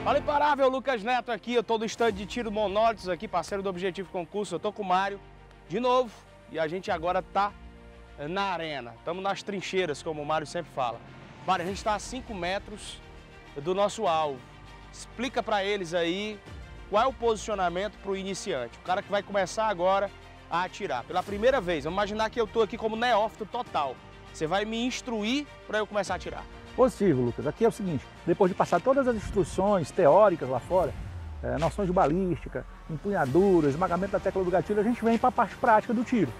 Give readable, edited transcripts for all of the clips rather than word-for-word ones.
Fala imparável, Lucas Neto aqui, eu tô do stand de tiro monólitos aqui, parceiro do Objetivo Concurso, eu tô com o Mário de novo e a gente agora tá na arena, estamos nas trincheiras, como o Mário sempre fala. Mário, a gente está a 5 metros do nosso alvo, explica para eles aí qual é o posicionamento para o iniciante, o cara que vai começar agora a atirar. Pela primeira vez, vamos imaginar que eu tô aqui como neófito total, você vai me instruir para eu começar a atirar. Positivo, Lucas. Aqui é o seguinte, depois de passar todas as instruções teóricas lá fora, noções de balística, empunhadura, esmagamento da tecla do gatilho, a gente vem para a parte prática do tiro.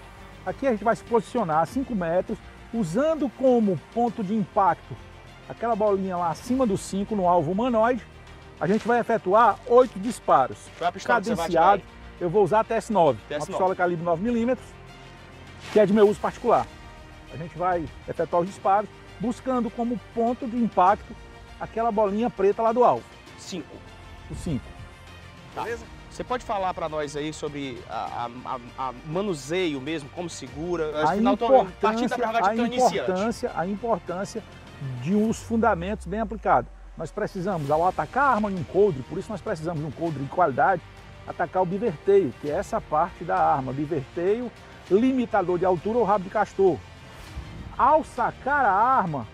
Aqui a gente vai se posicionar a 5 metros, usando como ponto de impacto aquela bolinha lá acima do 5 no alvo humanoide. A gente vai efetuar 8 disparos. Qual é a pistola cadenciado. Eu vou usar a TS9, uma pistola calibre 9mm, que é de meu uso particular. A gente vai efetuar os disparos, buscando como ponto de impacto aquela bolinha preta lá do alvo. 5. O 5. Tá. Beleza? Você pode falar para nós aí sobre a manuseio mesmo, como segura? A importância de uns fundamentos bem aplicados. Nós precisamos, ao atacar a arma em um coldre, por isso nós precisamos de um coldre de qualidade, atacar o biverteio, que é essa parte da arma. Biverteio, limitador de altura ou rabo de castor. Ao sacar a arma,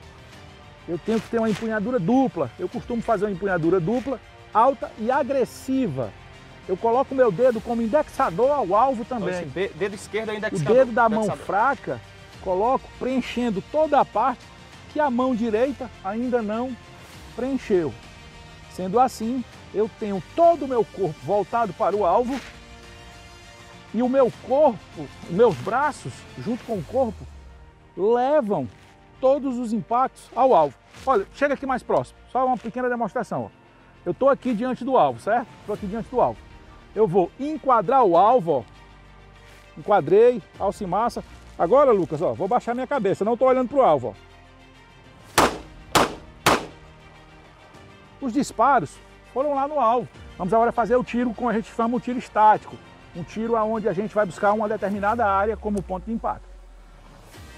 eu tenho que ter uma empunhadura dupla. Eu costumo fazer uma empunhadura dupla, alta e agressiva. Eu coloco o meu dedo como indexador ao alvo também. Então, dedo esquerdo é indexador. O dedo da mão fraca, coloco preenchendo toda a parte que a mão direita ainda não preencheu. Sendo assim, eu tenho todo o meu corpo voltado para o alvo e o meu corpo, os meus braços, junto com o corpo, levam todos os impactos ao alvo. Olha, chega aqui mais próximo, só uma pequena demonstração. Ó. Eu estou aqui diante do alvo, certo? Estou aqui diante do alvo. Eu vou enquadrar o alvo, ó. Enquadrei, alça-massa. Agora, Lucas, ó, vou baixar minha cabeça, não estou olhando para o alvo. Ó. Os disparos foram lá no alvo. Vamos agora fazer o tiro, como a gente chama, um tiro estático. Um tiro onde a gente vai buscar uma determinada área como ponto de impacto.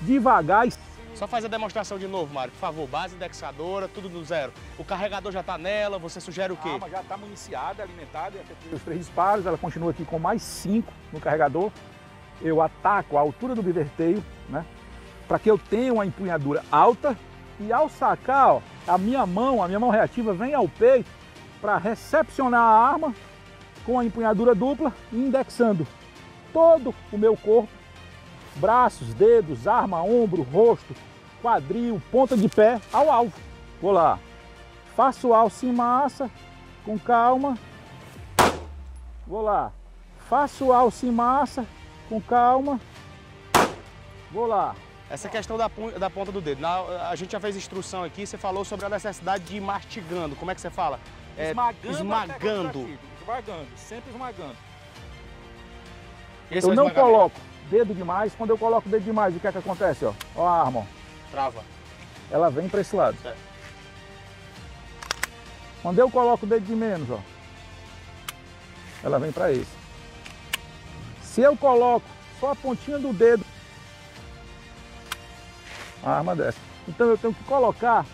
Devagar e... Só faz a demonstração de novo, Mário, por favor. Base indexadora, tudo do zero. O carregador já está nela, você sugere o quê? A arma já está municiada, alimentada, os 3 disparos, ela continua aqui com mais 5 no carregador. Eu ataco a altura do biverteio, né? Para que eu tenha uma empunhadura alta e ao sacar, ó, a minha mão reativa vem ao peito para recepcionar a arma com a empunhadura dupla, indexando todo o meu corpo. Braços, dedos, arma, ombro, rosto, quadril, ponta de pé ao alvo. Vou lá. Faço alça em massa, com calma. Vou lá. Faço alça em massa, com calma. Vou lá. Essa questão da ponta do dedo. A gente já fez instrução aqui, você falou sobre a necessidade de ir mastigando. Como é que você fala? Esmagando, sempre esmagando. Esse eu não coloco dedo demais. Quando eu coloco o dedo demais, o que é que acontece? Ó, ó a arma. Ó. Trava. Ela vem para esse lado. Certo. Quando eu coloco o dedo de menos, ó, ela vem para esse. Se eu coloco só a pontinha do dedo, a arma desce. Então eu tenho que colocar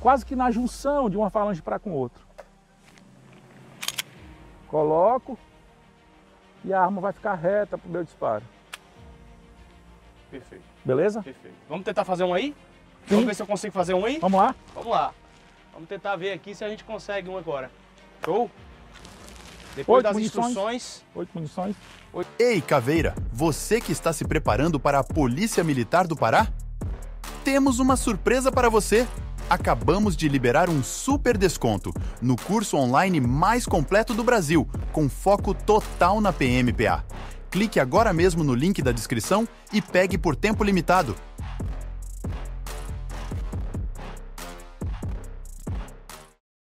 quase que na junção de uma falange para com outra. Coloco. E a arma vai ficar reta para o meu disparo. Perfeito. Beleza? Perfeito. Vamos tentar fazer um aí? Sim. Vamos ver se eu consigo fazer um aí? Vamos lá? Vamos lá. Vamos tentar ver aqui se a gente consegue um agora. Show? Depois das instruções... 8 munições. Ei, Caveira, você que está se preparando para a Polícia Militar do Pará? Temos uma surpresa para você! Acabamos de liberar um super desconto no curso online mais completo do Brasil, com foco total na PMPA. Clique agora mesmo no link da descrição e pegue por tempo limitado.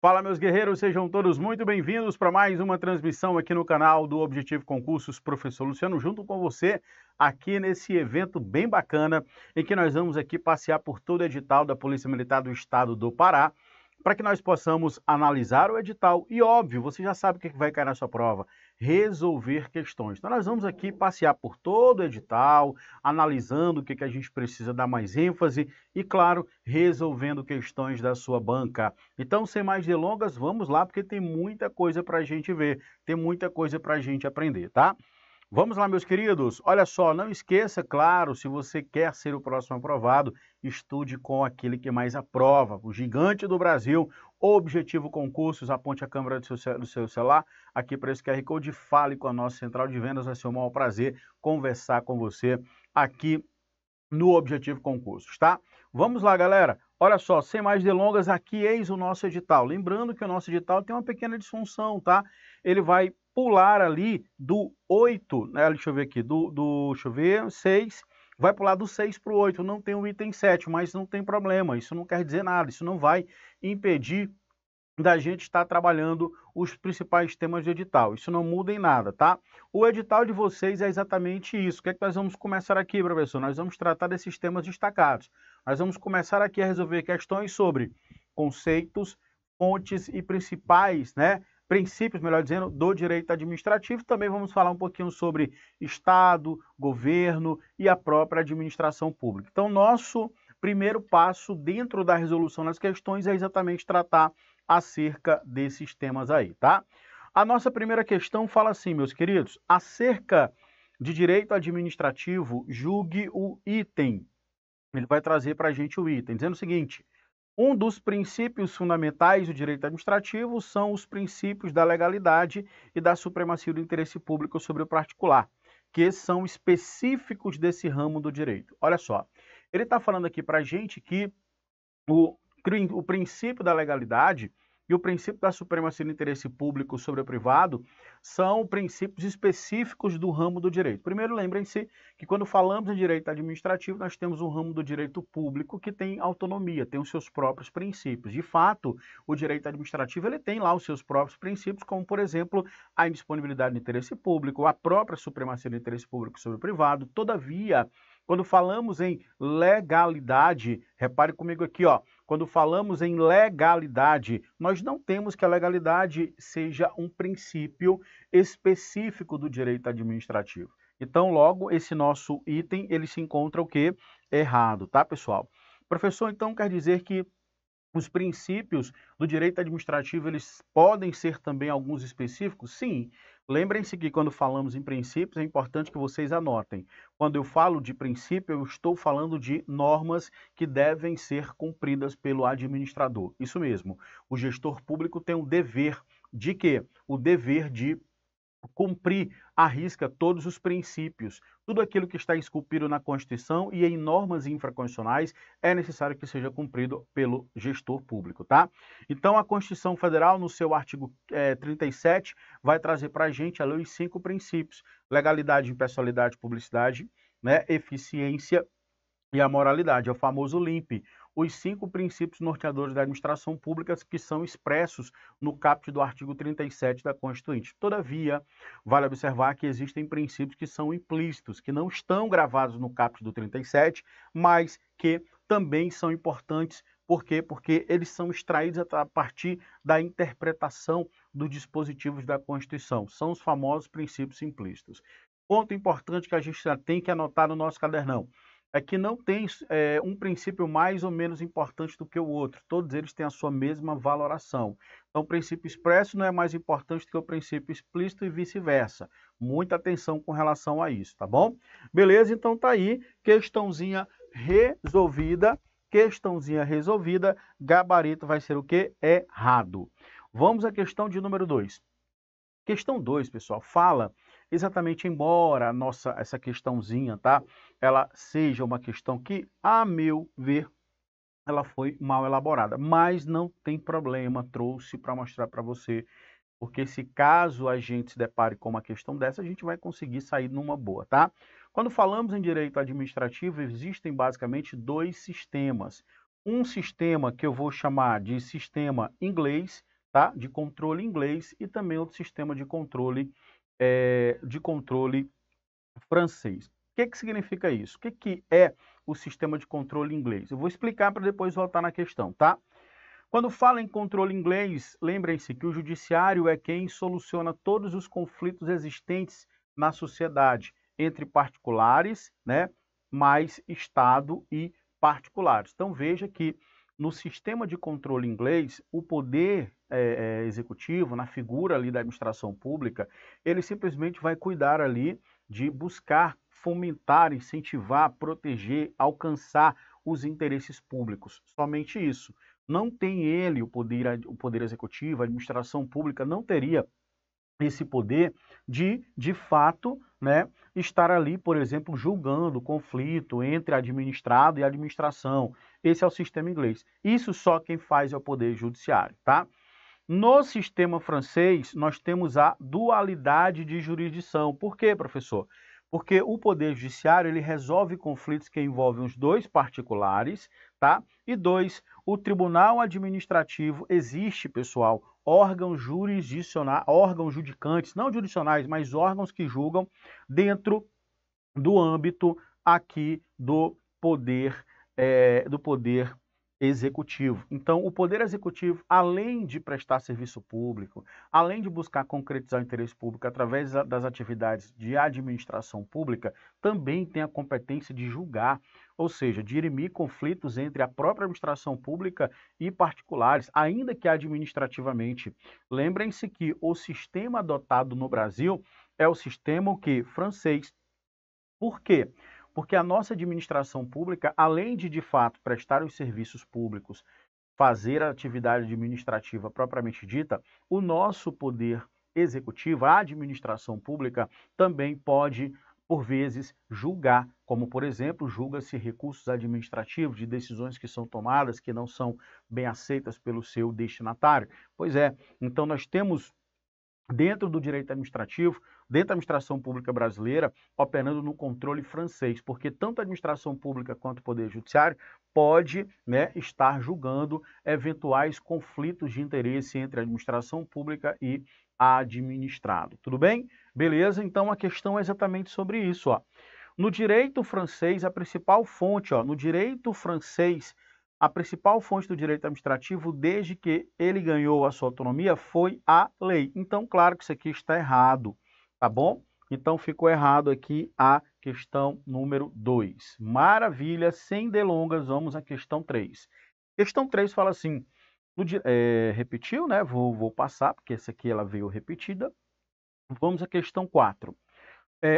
Fala, meus guerreiros, sejam todos muito bem-vindos para mais uma transmissão aqui no canal do Objetivo Concursos, Professor Luciano, junto com você aqui nesse evento bem bacana, em que nós vamos aqui passear por todo o edital da Polícia Militar do Estado do Pará, para que nós possamos analisar o edital e, óbvio, você já sabe o que vai cair na sua prova. resolver questões. Então nós vamos aqui passear por todo o edital, analisando o que a gente precisa dar mais ênfase e, claro, resolvendo questões da sua banca. Então, sem mais delongas, vamos lá, porque tem muita coisa para a gente ver, tem muita coisa para a gente aprender, tá? Vamos lá, meus queridos. Olha só, não esqueça, claro, se você quer ser o próximo aprovado, estude com aquele que mais aprova. O gigante do Brasil, Objetivo Concursos, aponte a câmera do seu celular aqui para esse QR Code, fale com a nossa central de vendas, vai ser um maior prazer conversar com você aqui no Objetivo Concursos, tá? Vamos lá, galera. Olha só, sem mais delongas, aqui eis o nosso edital. Lembrando que o nosso edital tem uma pequena disfunção, tá? Ele vai pular ali do 8, né? Deixa eu ver aqui, deixa eu ver, 6, vai pular do 6 para o 8, não tem o item 7, mas não tem problema, isso não quer dizer nada, isso não vai impedir da gente estar trabalhando os principais temas de edital, isso não muda em nada, tá? O edital de vocês é exatamente isso. O que é que nós vamos começar aqui, professor? Nós vamos tratar desses temas destacados. Nós vamos começar aqui a resolver questões sobre conceitos, fontes e principais, né? Princípios, melhor dizendo, do direito administrativo. Também vamos falar um pouquinho sobre Estado, governo e a própria administração pública. Então, nosso primeiro passo dentro da resolução das questões é exatamente tratar acerca desses temas aí, tá? A nossa primeira questão fala assim, meus queridos, acerca de direito administrativo, julgue o item. Ele vai trazer para a gente o item, dizendo o seguinte: um dos princípios fundamentais do direito administrativo são os princípios da legalidade e da supremacia do interesse público sobre o particular, que são específicos desse ramo do direito. Olha só, ele está falando aqui para a gente que o princípio da legalidade e o princípio da supremacia do interesse público sobre o privado são princípios específicos do ramo do direito. Primeiro, lembrem-se que quando falamos em direito administrativo, nós temos um ramo do direito público que tem autonomia, tem os seus próprios princípios. De fato, o direito administrativo ele tem lá os seus próprios princípios, como, por exemplo, a indisponibilidade do interesse público, a própria supremacia do interesse público sobre o privado. Todavia, quando falamos em legalidade, repare comigo aqui, ó, quando falamos em legalidade, nós não temos que a legalidade seja um princípio específico do direito administrativo. Então, logo, esse nosso item, ele se encontra o quê? Errado, tá, pessoal? Professor, então, quer dizer que os princípios do direito administrativo, eles podem ser também alguns específicos? Sim. Lembrem-se que quando falamos em princípios, é importante que vocês anotem. Quando eu falo de princípio, eu estou falando de normas que devem ser cumpridas pelo administrador. Isso mesmo. O gestor público tem o dever de quê? O dever de cumprir à risca todos os princípios. Tudo aquilo que está esculpido na Constituição e em normas infraconstitucionais é necessário que seja cumprido pelo gestor público, tá? Então, a Constituição Federal, no seu artigo 37, vai trazer para a gente ali os 5 princípios: legalidade, impessoalidade, publicidade, né, eficiência e a moralidade, é o famoso LIMP. Os 5 princípios norteadores da administração pública que são expressos no caput do artigo 37 da Constituinte. Todavia, vale observar que existem princípios que são implícitos, que não estão gravados no caput do 37, mas que também são importantes. Por quê? Porque eles são extraídos a partir da interpretação dos dispositivos da Constituição. São os famosos princípios implícitos. Ponto importante que a gente já tem que anotar no nosso cadernão é que não tem um princípio mais ou menos importante do que o outro. Todos eles têm a sua mesma valoração. Então, o princípio expresso não é mais importante do que o princípio explícito e vice-versa. Muita atenção com relação a isso, tá bom? Beleza, então tá aí, questãozinha resolvida. Questãozinha resolvida, gabarito vai ser o quê? Errado. Vamos à questão de número 2. Questão 2, pessoal, fala exatamente, embora essa questãozinha, tá? Ela seja uma questão que, a meu ver, ela foi mal elaborada, mas não tem problema, trouxe para mostrar para você, porque se caso a gente se depare com uma questão dessa, a gente vai conseguir sair numa boa, tá? Quando falamos em direito administrativo, existem basicamente 2 sistemas. Um sistema que eu vou chamar de sistema inglês, tá? De controle inglês, e também outro sistema de controle francês. O que significa isso? O que é o sistema de controle inglês? Eu vou explicar para depois voltar na questão, tá? Quando fala em controle inglês, lembrem-se que o judiciário é quem soluciona todos os conflitos existentes na sociedade, entre particulares, né, mais Estado e particulares. Então veja que no sistema de controle inglês, o poder executivo, na figura ali da administração pública, ele simplesmente vai cuidar ali de buscar fomentar, incentivar, proteger, alcançar os interesses públicos. Somente isso. Não tem ele o poder executivo, a administração pública não teria esse poder de fato, né, estar ali, por exemplo, julgando o conflito entre administrado e administração. Esse é o sistema inglês. Isso só quem faz é o poder judiciário, tá? No sistema francês, nós temos a dualidade de jurisdição. Por quê, professor? Porque o poder judiciário, ele resolve conflitos que envolvem os dois particulares, tá? E dois, o tribunal administrativo existe, pessoal, órgãos jurisdicionais, órgãos judicantes, não jurisdicionais, mas órgãos que julgam dentro do âmbito aqui do poder executivo. Então, o poder executivo, além de prestar serviço público, além de buscar concretizar o interesse público através das atividades de administração pública, também tem a competência de julgar, ou seja, dirimir conflitos entre a própria administração pública e particulares, ainda que administrativamente. Lembrem-se que o sistema adotado no Brasil é o sistema francês. Por quê? Porque a nossa administração pública, além de fato prestar os serviços públicos, fazer a atividade administrativa propriamente dita, o nosso poder executivo, a administração pública, também pode, por vezes, julgar, como, por exemplo, julga-se recursos administrativos de decisões que são tomadas, que não são bem aceitas pelo seu destinatário. Pois é, então nós temos dentro do direito administrativo, dentro da administração pública brasileira, operando no controle francês, porque tanto a administração pública quanto o poder judiciário pode, né, estar julgando eventuais conflitos de interesse entre a administração pública e administrado. Tudo bem? Beleza? Então a questão é exatamente sobre isso, ó. No direito francês, a principal fonte, ó, no direito francês, a principal fonte do direito administrativo, desde que ele ganhou a sua autonomia, foi a lei. Então, claro que isso aqui está errado, tá bom? Então, ficou errado aqui a questão número 2. Maravilha, sem delongas, vamos à questão 3. Questão 3 fala assim, repetiu, né? Vou passar, porque essa aqui ela veio repetida. Vamos à questão 4.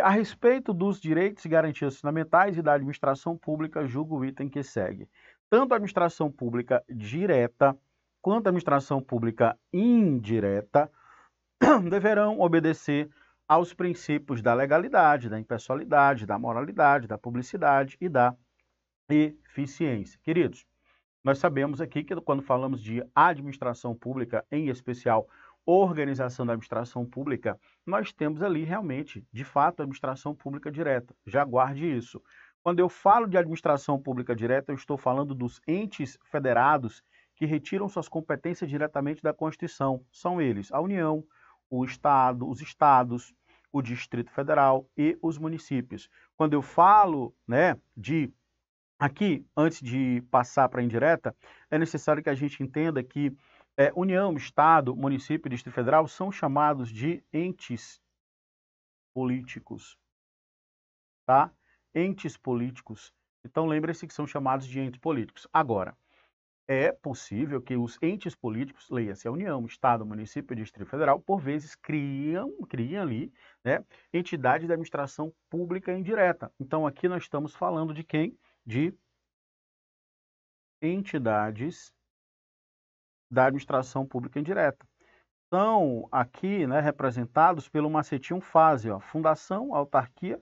A respeito dos direitos e garantias fundamentais e da administração pública, julgo o item que segue. Tanto a administração pública direta quanto a administração pública indireta deverão obedecer aos princípios da legalidade, da impessoalidade, da moralidade, da publicidade e da eficiência. Queridos, nós sabemos aqui que quando falamos de administração pública, em especial organização da administração pública, nós temos ali realmente, de fato, a administração pública direta. Já guarde isso. Quando eu falo de administração pública direta, eu estou falando dos entes federados que retiram suas competências diretamente da Constituição. São eles a União, o Estado, os estados, o Distrito Federal e os municípios. Quando eu falo, né, aqui, antes de passar para a indireta, é necessário que a gente entenda que União, Estado, município e Distrito Federal são chamados de entes políticos, tá? Entes políticos. Então, lembre-se que são chamados de entes políticos. Agora, é possível que os entes políticos, leia-se a União, Estado, município e Distrito Federal, por vezes criem ali, né, entidades de administração pública indireta. Então, aqui nós estamos falando de quem? De entidades da administração pública indireta. São aqui, né, representados pelo macetinho fase, ó, fundação, autarquia,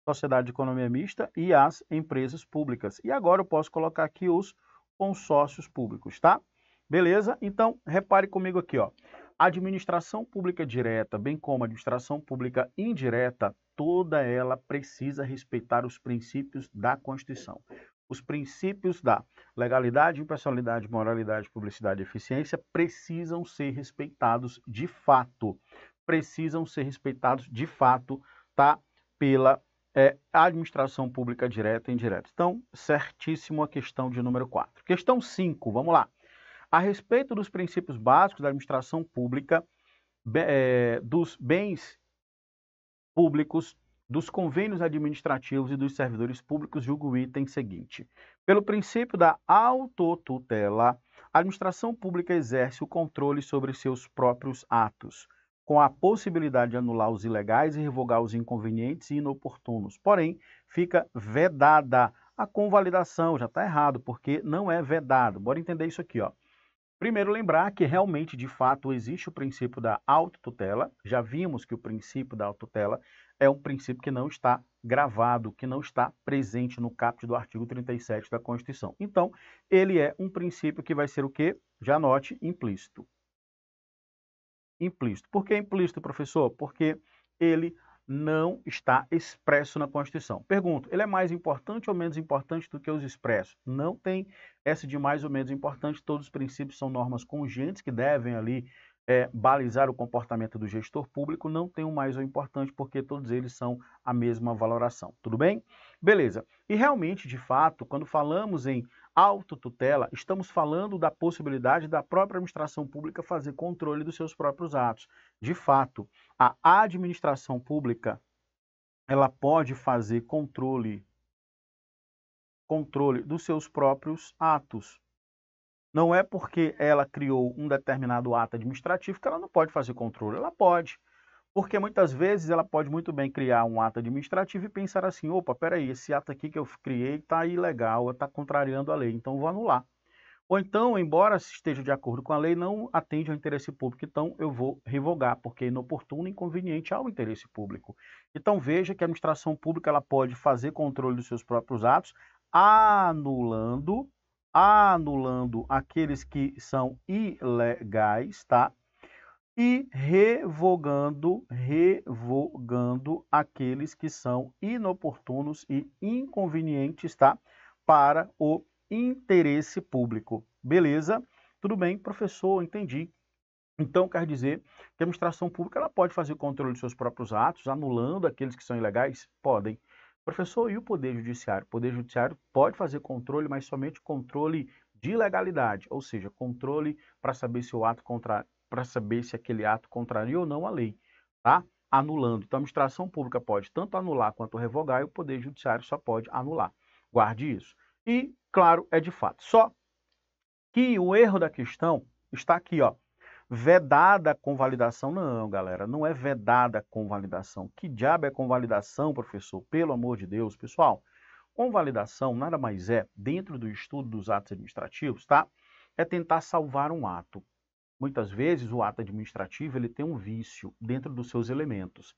sociedade de economia mista e as empresas públicas. E agora eu posso colocar aqui os consórcios públicos, tá? Beleza? Então, repare comigo aqui, ó. A administração pública direta, bem como a administração pública indireta, toda ela precisa respeitar os princípios da Constituição. Os princípios da legalidade, impessoalidade, moralidade, publicidade e eficiência precisam ser respeitados de fato. Precisam ser respeitados de fato, tá? Pela administração pública direta e indireta. Então, certíssimo a questão de número 4. Questão 5, vamos lá. A respeito dos princípios básicos da administração pública, dos bens públicos, dos convênios administrativos e dos servidores públicos, julgo o item seguinte. Pelo princípio da autotutela, a administração pública exerce o controle sobre seus próprios atos, com a possibilidade de anular os ilegais e revogar os inconvenientes e inoportunos. Porém, fica vedada a convalidação, já está errado, porque não é vedado. Bora entender isso aqui, ó. Primeiro, lembrar que realmente, de fato, existe o princípio da autotutela. Já vimos que o princípio da autotutela é um princípio que não está gravado, que não está presente no caput do artigo 37 da Constituição. Então, ele é um princípio que vai ser o quê? Já anote, implícito. Implícito. Por que implícito, professor? Porque ele não está expresso na Constituição. Pergunto, ele é mais importante ou menos importante do que os expressos? Não tem essa de mais ou menos importante. Todos os princípios são normas congênitas que devem ali balizar o comportamento do gestor público. Não tem um mais ou importante porque todos eles são a mesma valoração. Tudo bem? Beleza. E realmente, de fato, quando falamos em autotutela, estamos falando da possibilidade da própria administração pública fazer controle dos seus próprios atos. De fato, a administração pública, ela pode fazer controle dos seus próprios atos. Não é porque ela criou um determinado ato administrativo que ela não pode fazer controle. Ela pode. Porque muitas vezes ela pode muito bem criar um ato administrativo e pensar assim, opa, peraí, esse ato aqui que eu criei está ilegal, está contrariando a lei, então vou anular. Ou então, embora esteja de acordo com a lei, não atende ao interesse público, então eu vou revogar, porque é inoportuno e inconveniente ao interesse público. Então veja que a administração pública ela pode fazer controle dos seus próprios atos, anulando aqueles que são ilegais, tá? E revogando aqueles que são inoportunos e inconvenientes, tá? Para o interesse público. Beleza? Tudo bem, professor, entendi. Então, quer dizer que a administração pública ela pode fazer o controle dos seus próprios atos, anulando aqueles que são ilegais? Podem. Professor, e o Poder Judiciário? O Poder Judiciário pode fazer controle, mas somente controle de legalidade, ou seja, controle para saber se o ato para saber se aquele ato contraria ou não a lei, tá? Anulando. Então, a administração pública pode tanto anular quanto revogar e o Poder Judiciário só pode anular. Guarde isso. E, claro, é de fato. Só que o erro da questão está aqui, ó. Vedada a convalidação. Não, galera, não é vedada a convalidação. Que diabo é convalidação, professor? Pelo amor de Deus, pessoal. Convalidação nada mais é, dentro do estudo dos atos administrativos, tá? É tentar salvar um ato. Muitas vezes o ato administrativo ele tem um vício dentro dos seus elementos.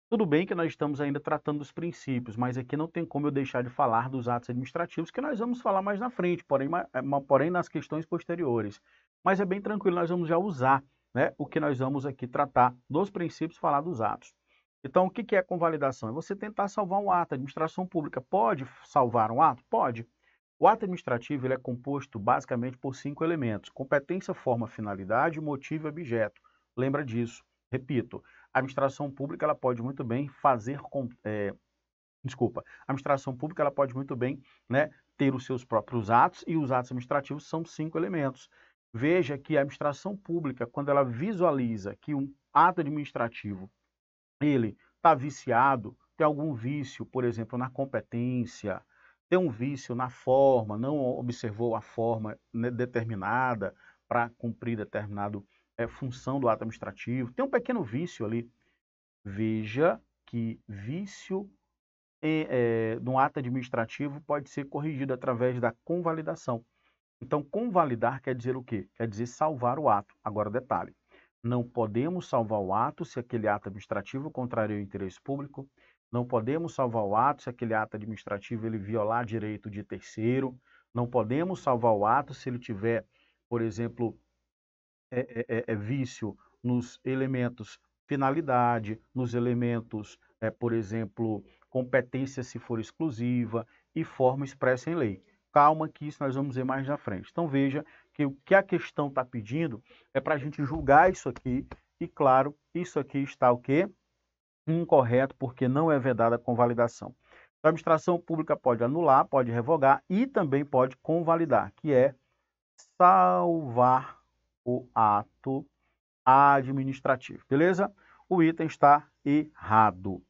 Tudo bem que nós estamos ainda tratando dos princípios, mas aqui não tem como eu deixar de falar dos atos administrativos, que nós vamos falar mais na frente, porém nas questões posteriores. Mas é bem tranquilo, nós vamos já usar, né, o que nós vamos aqui tratar dos princípios, falar dos atos. Então, o que é convalidação? É você tentar salvar um ato. A administração pública pode salvar um ato? Pode. O ato administrativo ele é composto basicamente por 5 elementos: competência, forma, finalidade, motivo e objeto. Lembra disso. Repito, a administração pública ela pode muito bem fazer... a administração pública ela pode muito bem, né, ter os seus próprios atos, e os atos administrativos são 5 elementos. Veja que a administração pública, quando ela visualiza que um ato administrativo ele está viciado, tem algum vício, por exemplo, na competência, tem um vício na forma, não observou a forma, né, determinada para cumprir determinada função do ato administrativo, tem um pequeno vício ali. Veja que vício no ato administrativo pode ser corrigido através da convalidação. Então, convalidar quer dizer o quê? Quer dizer salvar o ato. Agora, detalhe. Não podemos salvar o ato se aquele ato administrativo contraria o interesse público. Não podemos salvar o ato se aquele ato administrativo ele violar direito de terceiro. Não podemos salvar o ato se ele tiver, por exemplo, vício nos elementos finalidade, nos elementos, por exemplo, competência se for exclusiva e forma expressa em lei. Calma que isso nós vamos ver mais na frente. Então veja que o que a questão está pedindo é para a gente julgar isso aqui e, claro, isso aqui está o quê? Incorreto, porque não é vedada a convalidação. A administração pública pode anular, pode revogar e também pode convalidar, que é salvar o ato administrativo, beleza? O item está errado.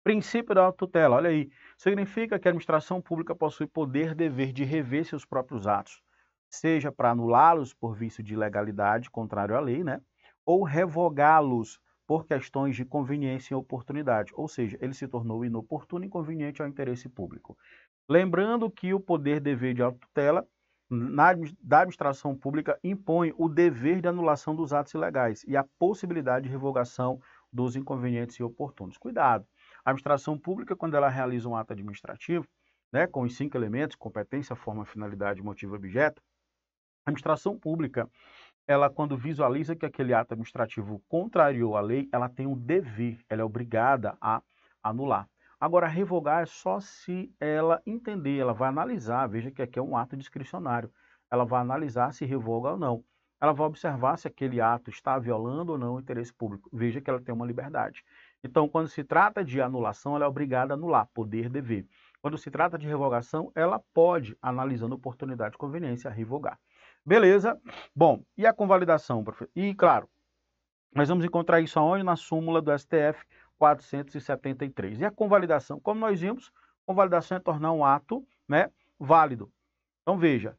Princípio da autotutela, olha aí, significa que a administração pública possui poder, dever de rever seus próprios atos, seja para anulá-los por vício de ilegalidade contrário à lei, né? Ou revogá-los por questões de conveniência e oportunidade, ou seja, ele se tornou inoportuno e inconveniente ao interesse público. Lembrando que o poder, dever de autotutela da administração pública impõe o dever de anulação dos atos ilegais e a possibilidade de revogação dos inconvenientes e oportunos. Cuidado! A administração pública, quando ela realiza um ato administrativo, né, com os 5 elementos, competência, forma, finalidade, motivo e objeto, a administração pública, ela quando visualiza que aquele ato administrativo contrariou a lei, ela tem um dever, ela é obrigada a anular. Agora, revogar é só se ela entender, ela vai analisar, veja que aqui é um ato discricionário, ela vai analisar se revoga ou não. Ela vai observar se aquele ato está violando ou não o interesse público. Veja que ela tem uma liberdade. Então, quando se trata de anulação, ela é obrigada a anular, poder, dever. Quando se trata de revogação, ela pode, analisando oportunidade e conveniência, revogar. Beleza? Bom, e a convalidação, professor? E, claro, nós vamos encontrar isso aonde? Na súmula do STF 473. E a convalidação? Como nós vimos, convalidação é tornar um ato, né, válido. Então, veja,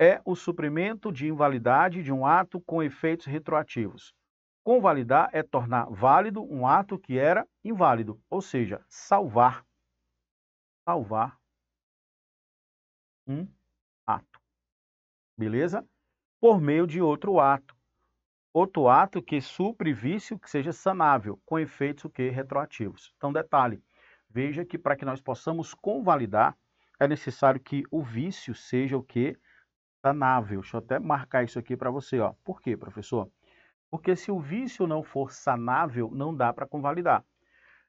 é o suprimento de invalidade de um ato com efeitos retroativos. Convalidar é tornar válido um ato que era inválido, ou seja, salvar um ato, beleza? Por meio de outro ato que supre vício que seja sanável, com efeitos o quê? Retroativos. Então, detalhe, veja que para que nós possamos convalidar, é necessário que o vício seja o quê? Sanável. Deixa eu até marcar isso aqui para você, ó. Por quê, professor? Porque se o vício não for sanável, não dá para convalidar.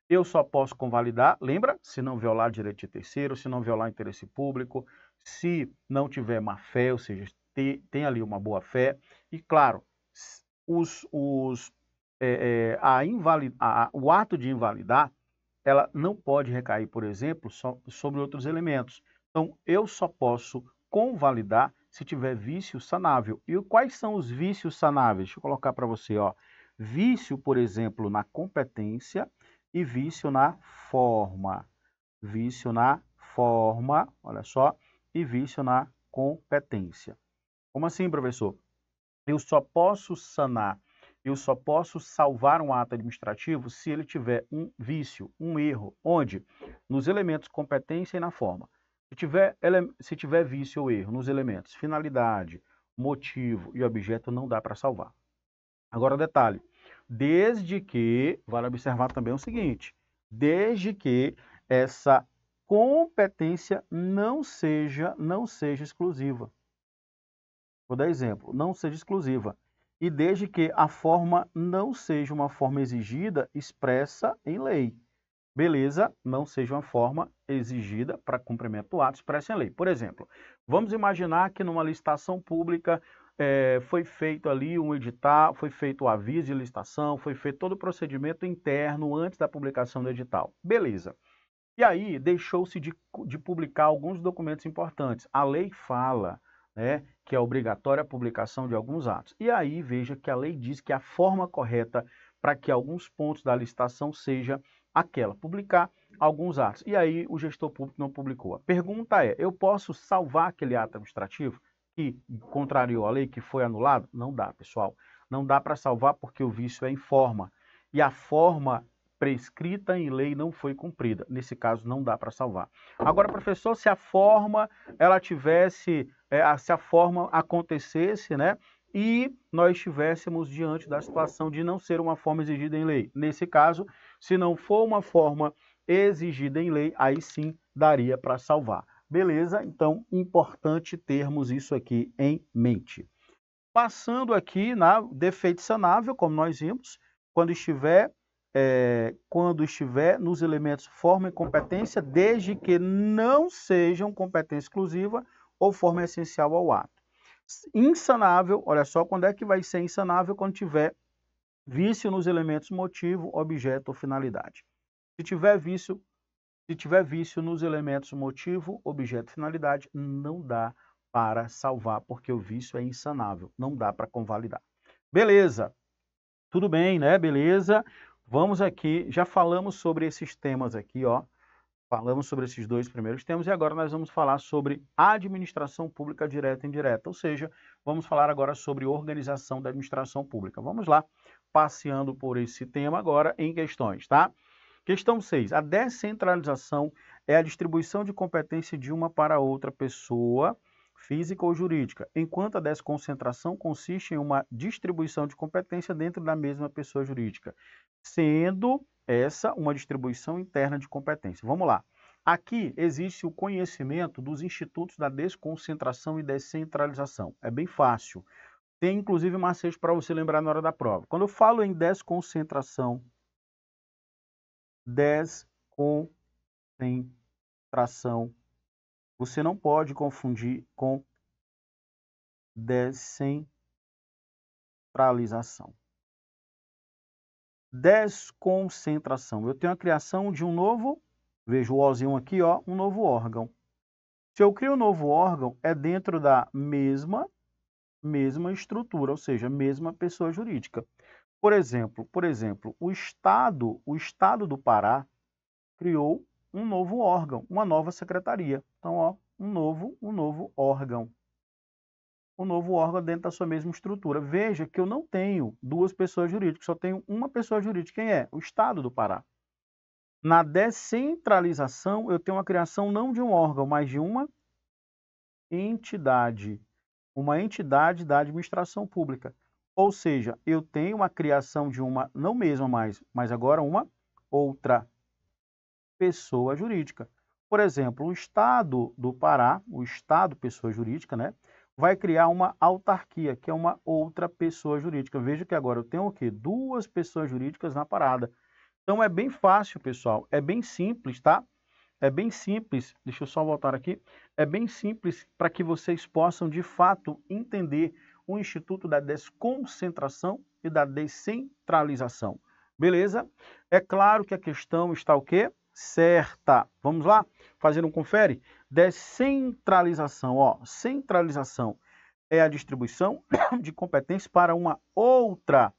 Eu só posso convalidar, lembra? Se não violar direito de terceiro, se não violar interesse público, se não tiver má fé, ou seja, tem ali uma boa fé. E, claro, o ato de invalidar, ela não pode recair, por exemplo, sobre outros elementos. Então, eu só posso convalidar se tiver vício sanável. E quais são os vícios sanáveis? Deixa eu colocar para você, ó. Vício, por exemplo, na competência e vício na forma. Vício na forma, olha só, e vício na competência. Como assim, professor? Eu só posso sanar, eu só posso salvar um ato administrativo se ele tiver um vício, um erro. Onde? Nos elementos competência e na forma. Se tiver vício ou erro nos elementos finalidade, motivo e objeto, não dá para salvar. Agora, detalhe, desde que, vale observar também o seguinte, desde que essa competência não seja exclusiva. Vou dar exemplo, não seja exclusiva. E desde que a forma não seja uma forma exigida expressa em lei. Beleza, não seja uma forma exigida para cumprimento do ato expresso em lei. Por exemplo, vamos imaginar que numa licitação pública foi feito ali um edital, foi feito o aviso de licitação, foi feito todo o procedimento interno antes da publicação do edital. Beleza. E aí deixou-se de publicar alguns documentos importantes. A lei fala, né, que é obrigatória a publicação de alguns atos. E aí veja que a lei diz que a forma correta para que alguns pontos da licitação seja aquela, publicar alguns atos. E aí o gestor público não publicou. A pergunta é, eu posso salvar aquele ato administrativo que contrariou a lei, que foi anulado? Não dá, pessoal. Não dá para salvar porque o vício é em forma. E a forma prescrita em lei não foi cumprida. Nesse caso, não dá para salvar. Agora, professor, se a forma ela tivesse, se a forma acontecesse, né? E nós estivéssemos diante da situação de não ser uma forma exigida em lei. Nesse caso, se não for uma forma exigida em lei, aí sim daria para salvar. Beleza? Então, importante termos isso aqui em mente. Passando aqui na defeito sanável, como nós vimos, quando estiver nos elementos forma e competência, desde que não sejam competência exclusiva ou forma essencial ao ato. Insanável, olha só, quando é que vai ser insanável? Quando tiver vício nos elementos motivo, objeto ou finalidade. Se tiver vício nos elementos motivo, objeto e finalidade, não dá para salvar, porque o vício é insanável, não dá para convalidar. Beleza, tudo bem, né? Beleza, vamos aqui, já falamos sobre esses temas aqui, ó. Falamos sobre esses dois primeiros temas e agora nós vamos falar sobre administração pública direta e indireta, ou seja, vamos falar agora sobre organização da administração pública. Vamos lá, passeando por esse tema agora em questões, tá? Questão 6. A descentralização é a distribuição de competência de uma para outra pessoa, física ou jurídica, enquanto a desconcentração consiste em uma distribuição de competência dentro da mesma pessoa jurídica, sendo essa uma distribuição interna de competência. Vamos lá. Aqui existe o conhecimento dos institutos da desconcentração e descentralização. É bem fácil. Tem inclusive macete para você lembrar na hora da prova. Quando eu falo em desconcentração, você não pode confundir com descentralização. Desconcentração. Eu tenho a criação de um novo, veja o Ozinho aqui, ó, um novo órgão. Se eu crio um novo órgão, é dentro da mesma estrutura, ou seja, mesma pessoa jurídica. Por exemplo, o Estado do Pará criou um novo órgão, uma nova secretaria. Então, ó, um novo órgão. Um novo órgão dentro da sua mesma estrutura. Veja que eu não tenho duas pessoas jurídicas, só tenho uma pessoa jurídica. Quem é? O Estado do Pará. Na descentralização, eu tenho a criação não de um órgão, mas de uma entidade. Uma entidade da administração pública. Ou seja, eu tenho a criação de uma, não mesma mais, mas agora uma outra pessoa jurídica. Por exemplo, o Estado do Pará, o Estado pessoa jurídica, né, vai criar uma autarquia, que é uma outra pessoa jurídica. Veja que agora eu tenho o quê? Duas pessoas jurídicas na parada. Então é bem fácil, pessoal, é bem simples, tá? É bem simples, deixa eu só voltar aqui, é bem simples para que vocês possam, de fato, entender o Instituto da Desconcentração e da Descentralização. Beleza? É claro que a questão está o quê? Certa. Vamos lá? Fazer um confere? Descentralização, ó. Centralização é a distribuição de competências para uma outra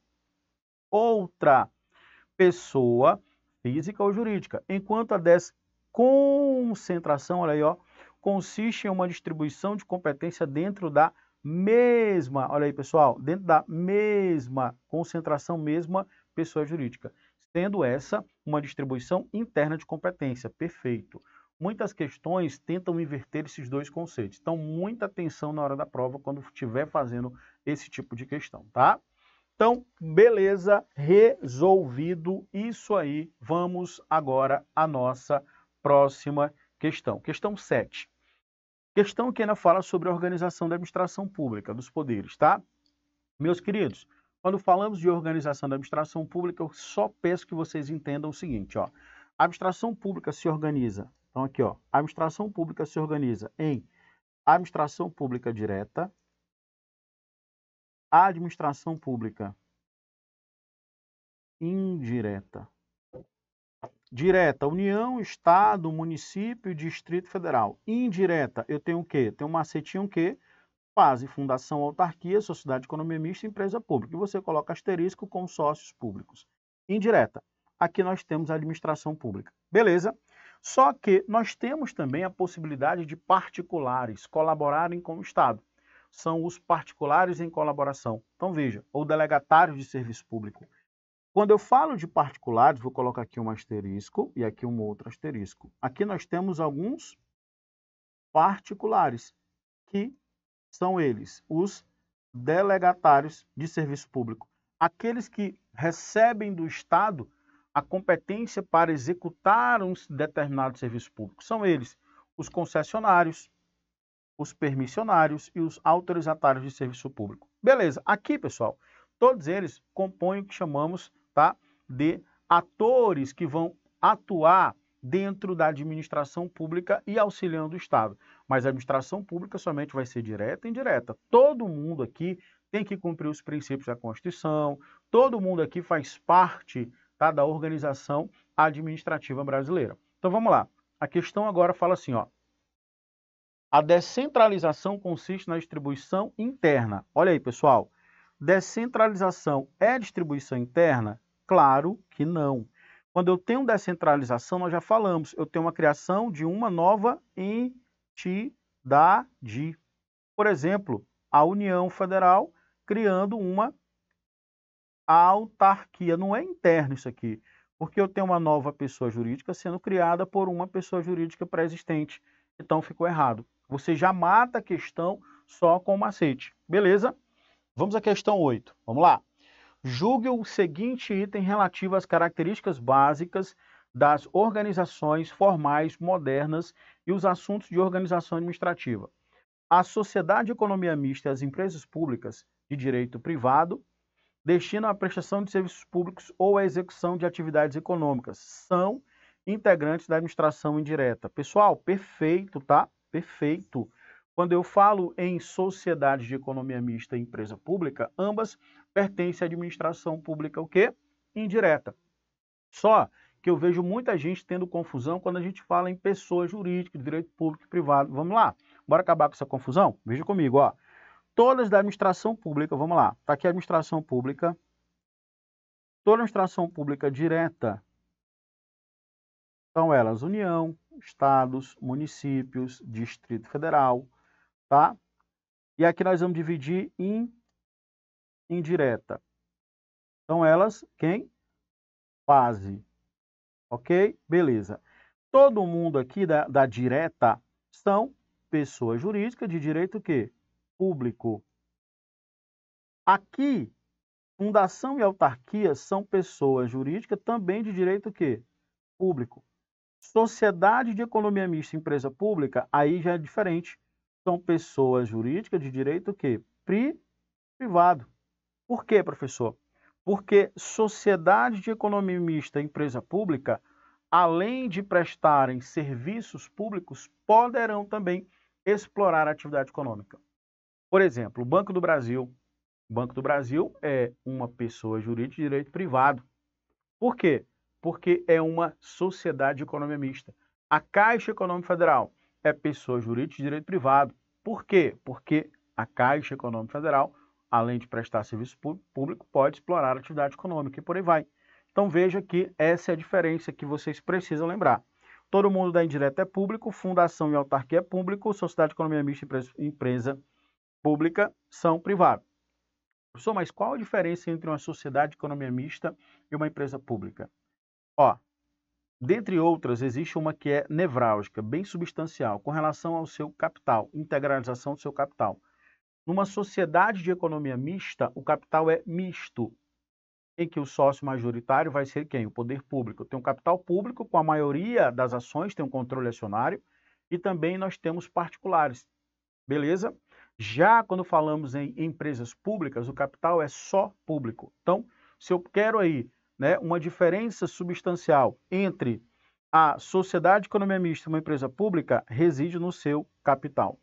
pessoa física ou jurídica. Enquanto a desconcentração, olha aí, ó, consiste em uma distribuição de competência dentro da mesma, olha aí, pessoal, dentro da mesma concentração, mesma pessoa jurídica. Sendo essa uma distribuição interna de competência. Perfeito. Muitas questões tentam inverter esses dois conceitos. Então, muita atenção na hora da prova quando estiver fazendo esse tipo de questão, tá? Então, beleza, resolvido isso aí. Vamos agora à nossa próxima questão. Questão 7. Questão que ainda fala sobre a organização da administração pública, dos poderes, tá? Meus queridos, quando falamos de organização da administração pública, eu só peço que vocês entendam o seguinte, ó. A administração pública se organiza, então aqui, ó, a administração pública se organiza em administração pública direta, administração pública indireta. Direta, União, Estado, Município, Distrito Federal. Indireta, eu tenho o quê? Tenho um macetinho que base, fundação, autarquia, sociedade de economia mista, empresa pública. E você coloca asterisco com sócios públicos. Indireta, aqui nós temos a administração pública. Beleza? Só que nós temos também a possibilidade de particulares colaborarem com o Estado. São os particulares em colaboração. Então veja, ou delegatários de serviço público. Quando eu falo de particulares, vou colocar aqui um asterisco e aqui um outro asterisco. Aqui nós temos alguns particulares, que são eles, os delegatários de serviço público. Aqueles que recebem do Estado a competência para executar um determinado serviço público. São eles, os concessionários, os permissionários e os autorizatários de serviço público. Beleza, aqui, pessoal, todos eles compõem o que chamamos, tá, de atores que vão atuar dentro da administração pública e auxiliando o Estado. Mas a administração pública somente vai ser direta e indireta. Todo mundo aqui tem que cumprir os princípios da Constituição, todo mundo aqui faz parte, tá, da organização administrativa brasileira. Então vamos lá. A questão agora fala assim, ó. A descentralização consiste na distribuição interna. Olha aí, pessoal. Descentralização é distribuição interna? Claro que não. Quando eu tenho descentralização, nós já falamos, eu tenho uma criação de uma nova entidade. Por exemplo, a União Federal criando uma autarquia. Não é interno isso aqui, porque eu tenho uma nova pessoa jurídica sendo criada por uma pessoa jurídica pré-existente. Então ficou errado. Você já mata a questão só com o macete. Beleza? Vamos à questão 8. Vamos lá. Julgue o seguinte item relativo às características básicas das organizações formais modernas e os assuntos de organização administrativa. A sociedade de economia mista e as empresas públicas de direito privado destinam a prestação de serviços públicos ou a execução de atividades econômicas. São integrantes da administração indireta. Pessoal, perfeito, tá? Perfeito. Quando eu falo em sociedade de economia mista e empresa pública, ambas pertencem à administração pública o quê? Indireta. Só que eu vejo muita gente tendo confusão quando a gente fala em pessoa jurídica, direito público e privado. Vamos lá? Bora acabar com essa confusão? Veja comigo, ó. Todas da administração pública, vamos lá. Tá aqui a administração pública. Toda administração pública direta são elas União, estados, municípios, Distrito Federal, tá? E aqui nós vamos dividir em indireta. São elas quem? Base. Ok? Beleza. Todo mundo aqui da direta são pessoas jurídicas de direito o quê? Público. Aqui, fundação e autarquia são pessoas jurídicas também de direito o quê? Público. Sociedade de economia mista e empresa pública, aí já é diferente. São pessoas jurídicas de direito o quê? Privado. Por quê, professor? Porque sociedade de economia mista e empresa pública, além de prestarem serviços públicos, poderão também explorar a atividade econômica. Por exemplo, o Banco do Brasil. O Banco do Brasil é uma pessoa jurídica de direito privado. Por quê? Porque é uma sociedade de economia mista. A Caixa Econômica Federal é pessoa jurídica de direito privado. Por quê? Porque a Caixa Econômica Federal, além de prestar serviço público, pode explorar a atividade econômica e por aí vai. Então veja que essa é a diferença que vocês precisam lembrar. Todo mundo da indireta é público, fundação e autarquia é público, sociedade de economia mista e empresa pública são privados. Professor, mas qual a diferença entre uma sociedade de economia mista e uma empresa pública? Ó, dentre outras, existe uma que é nevrálgica, bem substancial, com relação ao seu capital, integralização do seu capital. Numa sociedade de economia mista, o capital é misto, em que o sócio majoritário vai ser quem? O poder público. Tem um capital público, com a maioria das ações, tem um controle acionário, e também nós temos particulares. Beleza? Já quando falamos em empresas públicas, o capital é só público. Então, se eu quero aí, né, uma diferença substancial entre a sociedade de economia mista e uma empresa pública, reside no seu capital.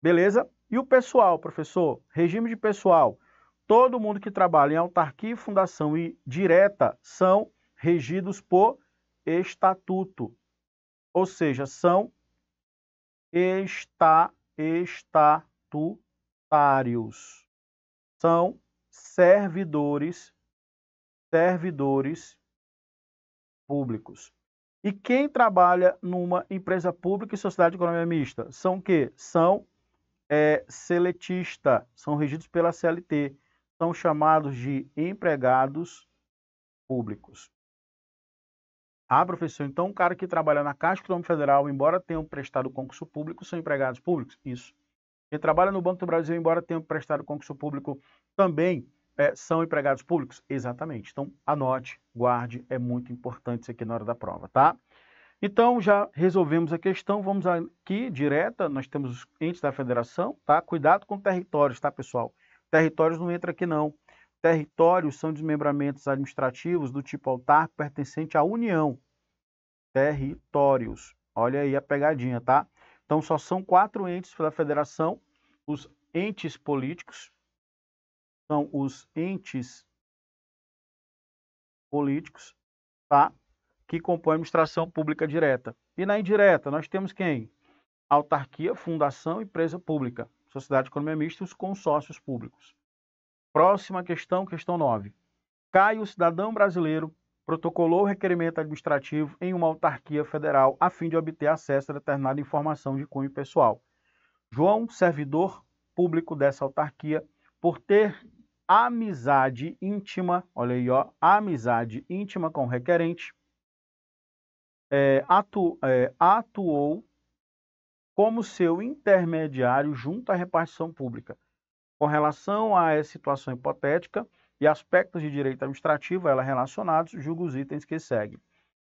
Beleza? E o pessoal, professor? Regime de pessoal. Todo mundo que trabalha em autarquia, fundação e direta são regidos por estatuto. Ou seja, são estatutários. São servidores públicos. E quem trabalha numa empresa pública e sociedade de economia mista? São o quê? São seletistas, são regidos pela CLT. São chamados de empregados públicos. Ah, professor, então um cara que trabalha na Caixa Econômica Federal, embora tenha prestado concurso público, são empregados públicos? Isso. Quem trabalha no Banco do Brasil, embora tenha prestado concurso público, também são empregados públicos? Exatamente. Então, anote, guarde, é muito importante isso aqui na hora da prova, tá? Então, já resolvemos a questão, vamos aqui, direta, nós temos os entes da federação, tá? Cuidado com territórios, tá, pessoal? Territórios não entra aqui, não. Territórios são desmembramentos administrativos do tipo autárquico pertencente à União. Territórios. Olha aí a pegadinha, tá? Então, só são 4 entes da federação. Os entes políticos são os entes políticos, tá? Que compõem a administração pública direta. E na indireta, nós temos quem? autarquia, fundação, empresa pública, sociedade de economia mista e os consórcios públicos. Próxima questão, questão 9. Caio, cidadão brasileiro, protocolou o requerimento administrativo em uma autarquia federal a fim de obter acesso a determinada informação de cunho pessoal. João, servidor público dessa autarquia, por ter amizade íntima, olha aí, ó, amizade íntima com o requerente, atuou como seu intermediário junto à repartição pública. Com relação a essa situação hipotética e aspectos de direito administrativo a ela relacionados, julgo os itens que seguem.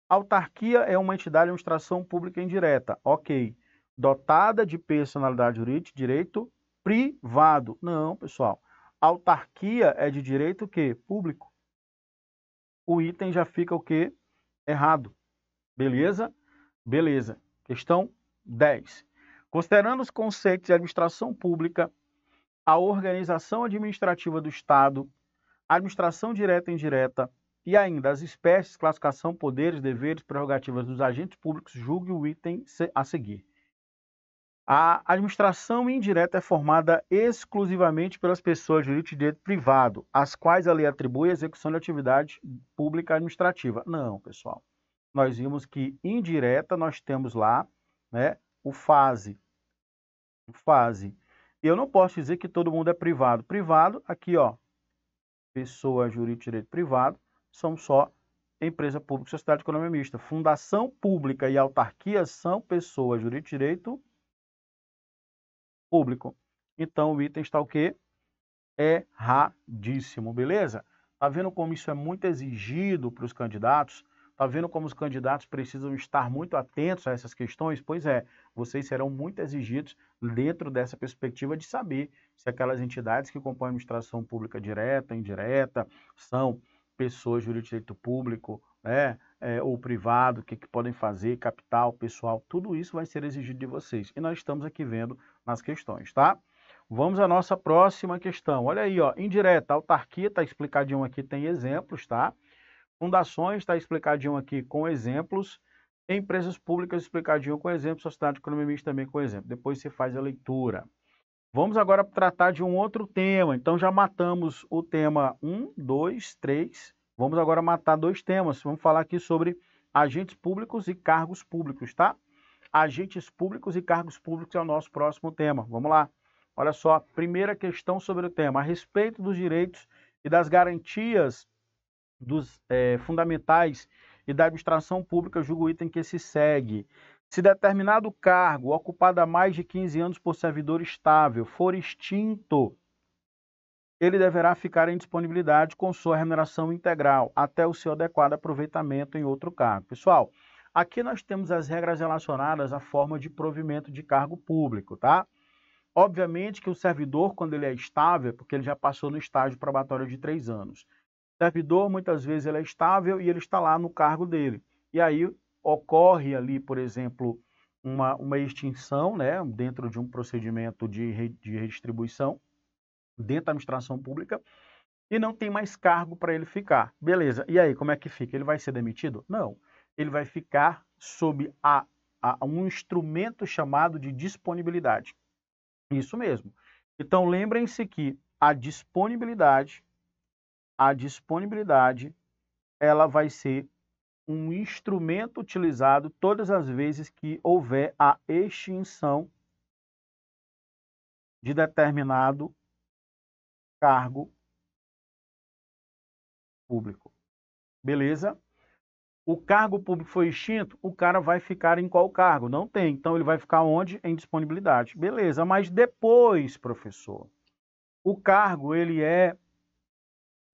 Autarquia é uma entidade de administração pública indireta, ok. Dotada de personalidade jurídica, direito privado. Não, pessoal. Autarquia é de direito o quê? Público. O item já fica o quê? Errado. Beleza? Beleza. Questão 10. Considerando os conceitos de administração pública, a organização administrativa do Estado, administração direta e indireta, e ainda as espécies, classificação, poderes, deveres, prerrogativas dos agentes públicos, julgue o item a seguir. A administração indireta é formada exclusivamente pelas pessoas jurídicas de direito privado, às quais a lei atribui a execução de atividade pública administrativa. Não, pessoal. Nós vimos que indireta nós temos lá, né, o FASE. Eu não posso dizer que todo mundo é privado. Privado, aqui, ó, pessoa jurídica de direito privado, são só empresa pública, sociedade de economia mista. Fundação pública e autarquia são pessoa jurídica de direito público. Então, o item está o quê? Erradíssimo, beleza? Tá vendo como isso é muito exigido para os candidatos? Tá vendo como os candidatos precisam estar muito atentos a essas questões? Pois é, vocês serão muito exigidos dentro dessa perspectiva de saber se aquelas entidades que compõem a administração pública direta, indireta, são pessoas jurídicas de direito público, né, ou privado, o que podem fazer, capital, pessoal, tudo isso vai ser exigido de vocês. E nós estamos aqui vendo nas questões, tá? Vamos à nossa próxima questão. Olha aí, ó, indireta, autarquia, está explicadinho aqui, tem exemplos, tá? Fundações, está explicadinho aqui com exemplos. Empresas públicas, explicadinho com exemplos. Sociedade de economia mista também com exemplo. Depois você faz a leitura. Vamos agora tratar de um outro tema. Então, já matamos o tema 1, 2, 3. Vamos agora matar 2 temas. Vamos falar aqui sobre agentes públicos e cargos públicos, tá? Agentes públicos e cargos públicos é o nosso próximo tema. Vamos lá. Olha só, primeira questão sobre o tema. A respeito dos direitos e das garantias dos fundamentais e da administração pública, julgo o item que se segue. Se determinado cargo, ocupado há mais de 15 anos por servidor estável, for extinto, ele deverá ficar em disponibilidade com sua remuneração integral, até o seu adequado aproveitamento em outro cargo. Pessoal, aqui nós temos as regras relacionadas à forma de provimento de cargo público, tá? Obviamente que o servidor, quando ele é estável, porque ele já passou no estágio probatório de 3 anos. O servidor, muitas vezes, ele é estável e ele está lá no cargo dele. E aí ocorre ali, por exemplo, uma extinção, né, dentro de um procedimento de redistribuição dentro da administração pública e não tem mais cargo para ele ficar. Beleza, e aí como é que fica? Ele vai ser demitido? Não, ele vai ficar sob um instrumento chamado de disponibilidade. Isso mesmo. Então lembrem-se que a disponibilidade, ela vai ser um instrumento utilizado todas as vezes que houver a extinção de determinado cargo público. Beleza? O cargo público foi extinto, o cara vai ficar em qual cargo? Não tem. Então, ele vai ficar onde? Em disponibilidade. Beleza, mas depois, professor, o cargo, ele é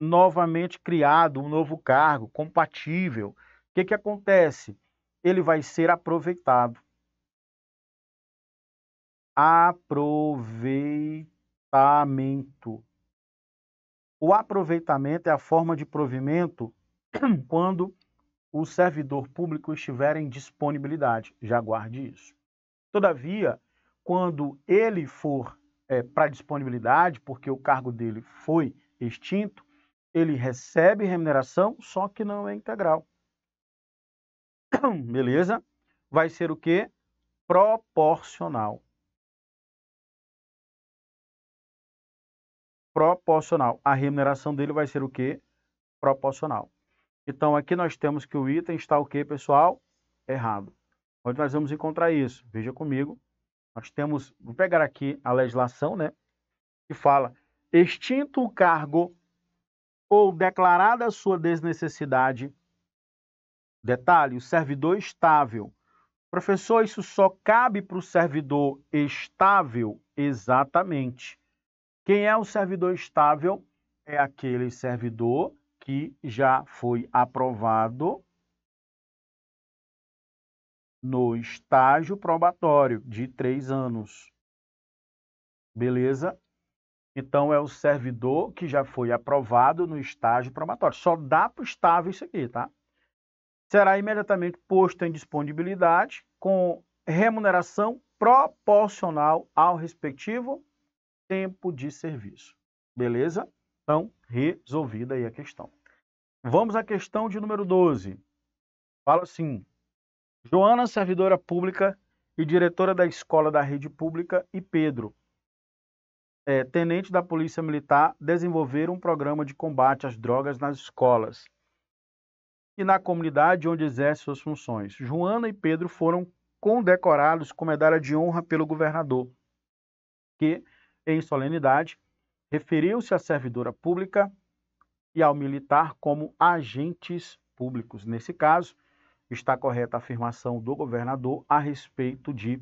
novamente criado, um novo cargo, compatível. O que acontece? Ele vai ser aproveitado. Aproveitamento. O aproveitamento é a forma de provimento quando o servidor público estiver em disponibilidade. Já guarde isso. Todavia, quando ele for para disponibilidade, porque o cargo dele foi extinto, ele recebe remuneração, só que não é integral. Beleza? Vai ser o quê? proporcional. Proporcional. A remuneração dele vai ser o quê? Proporcional. Então, aqui nós temos que o item está o quê, pessoal? Errado. Onde nós vamos encontrar isso? Veja comigo. Nós temos, vou pegar aqui a legislação, né? Que fala, extinto o cargo ou declarada a sua desnecessidade. Detalhe, o servidor estável. Professor, isso só cabe para o servidor estável? Exatamente. Quem é o servidor estável? É aquele servidor que já foi aprovado no estágio probatório de 3 anos. Beleza? Então, é o servidor que já foi aprovado no estágio probatório. Só dá para o estável isso aqui, tá? Será imediatamente posto em disponibilidade com remuneração proporcional ao respectivo tempo de serviço. Beleza? Então, resolvida aí a questão. Vamos à questão de número 12. Fala assim, Joana, servidora pública e diretora da escola da rede pública, e Pedro, tenente da Polícia Militar, desenvolveram um programa de combate às drogas nas escolas e na comunidade onde exerce suas funções. Joana e Pedro foram condecorados com medalha de honra pelo governador, que, em solenidade, referiu-se à servidora pública e ao militar como agentes públicos. Nesse caso, está correta a afirmação do governador a respeito de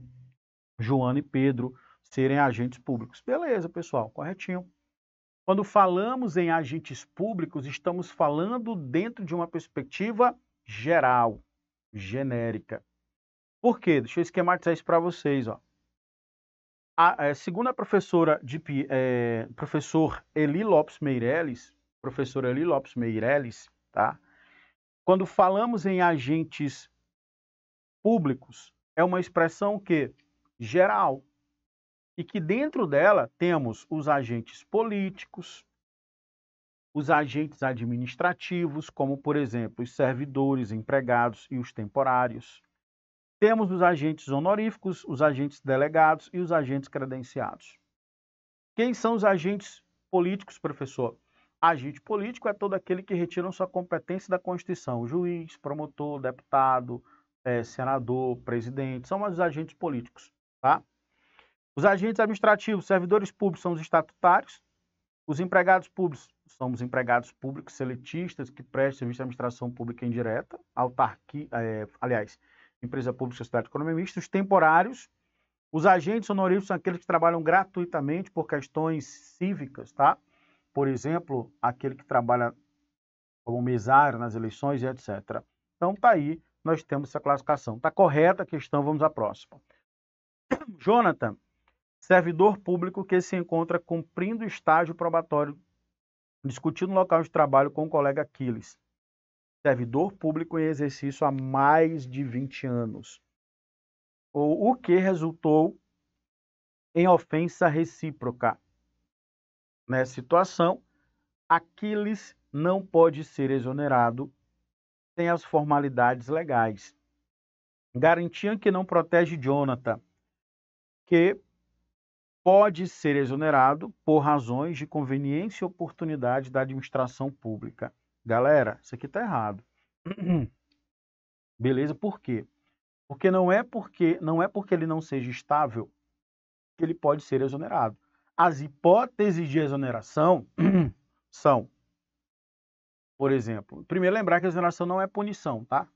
Joana e Pedro serem agentes públicos. Beleza, pessoal, corretinho. Quando falamos em agentes públicos, estamos falando dentro de uma perspectiva geral, genérica. Por quê? Deixa eu esquematizar isso para vocês, ó. Segundo a professora professor Eli Lopes Meireles, tá? Quando falamos em agentes públicos, é uma expressão que geral e que dentro dela temos os agentes políticos, os agentes administrativos, como por exemplo os servidores, empregados e os temporários. Temos os agentes honoríficos, os agentes delegados e os agentes credenciados. Quem são os agentes políticos, professor? Agente político é todo aquele que retira sua competência da Constituição. Juiz, promotor, deputado, senador, presidente, são os agentes políticos, tá? Os agentes administrativos, servidores públicos, são os estatutários. Os empregados públicos são os empregados públicos seletistas que prestam serviço de administração pública indireta, autarquia, empresa pública, sociedade econômica mista. Os temporários, os agentes honoríficos são aqueles que trabalham gratuitamente por questões cívicas, tá? Por exemplo, aquele que trabalha como mesário nas eleições e etc. Então, tá aí, nós temos essa classificação. Tá correta a questão, vamos à próxima. Jonathan, servidor público que se encontra cumprindo estágio probatório, discutindo no local de trabalho com o colega Aquiles. Servidor público em exercício há mais de 20 anos. Ou o que resultou em ofensa recíproca. Nessa situação, Aquiles não pode ser exonerado sem as formalidades legais. Garantia que não protege Jonathan, que pode ser exonerado por razões de conveniência e oportunidade da administração pública. Galera, isso aqui está errado. Beleza? Por quê? Porque não é porque ele não seja estável que ele pode ser exonerado. As hipóteses de exoneração são, por exemplo, primeiro lembrar que a exoneração não é punição, tá?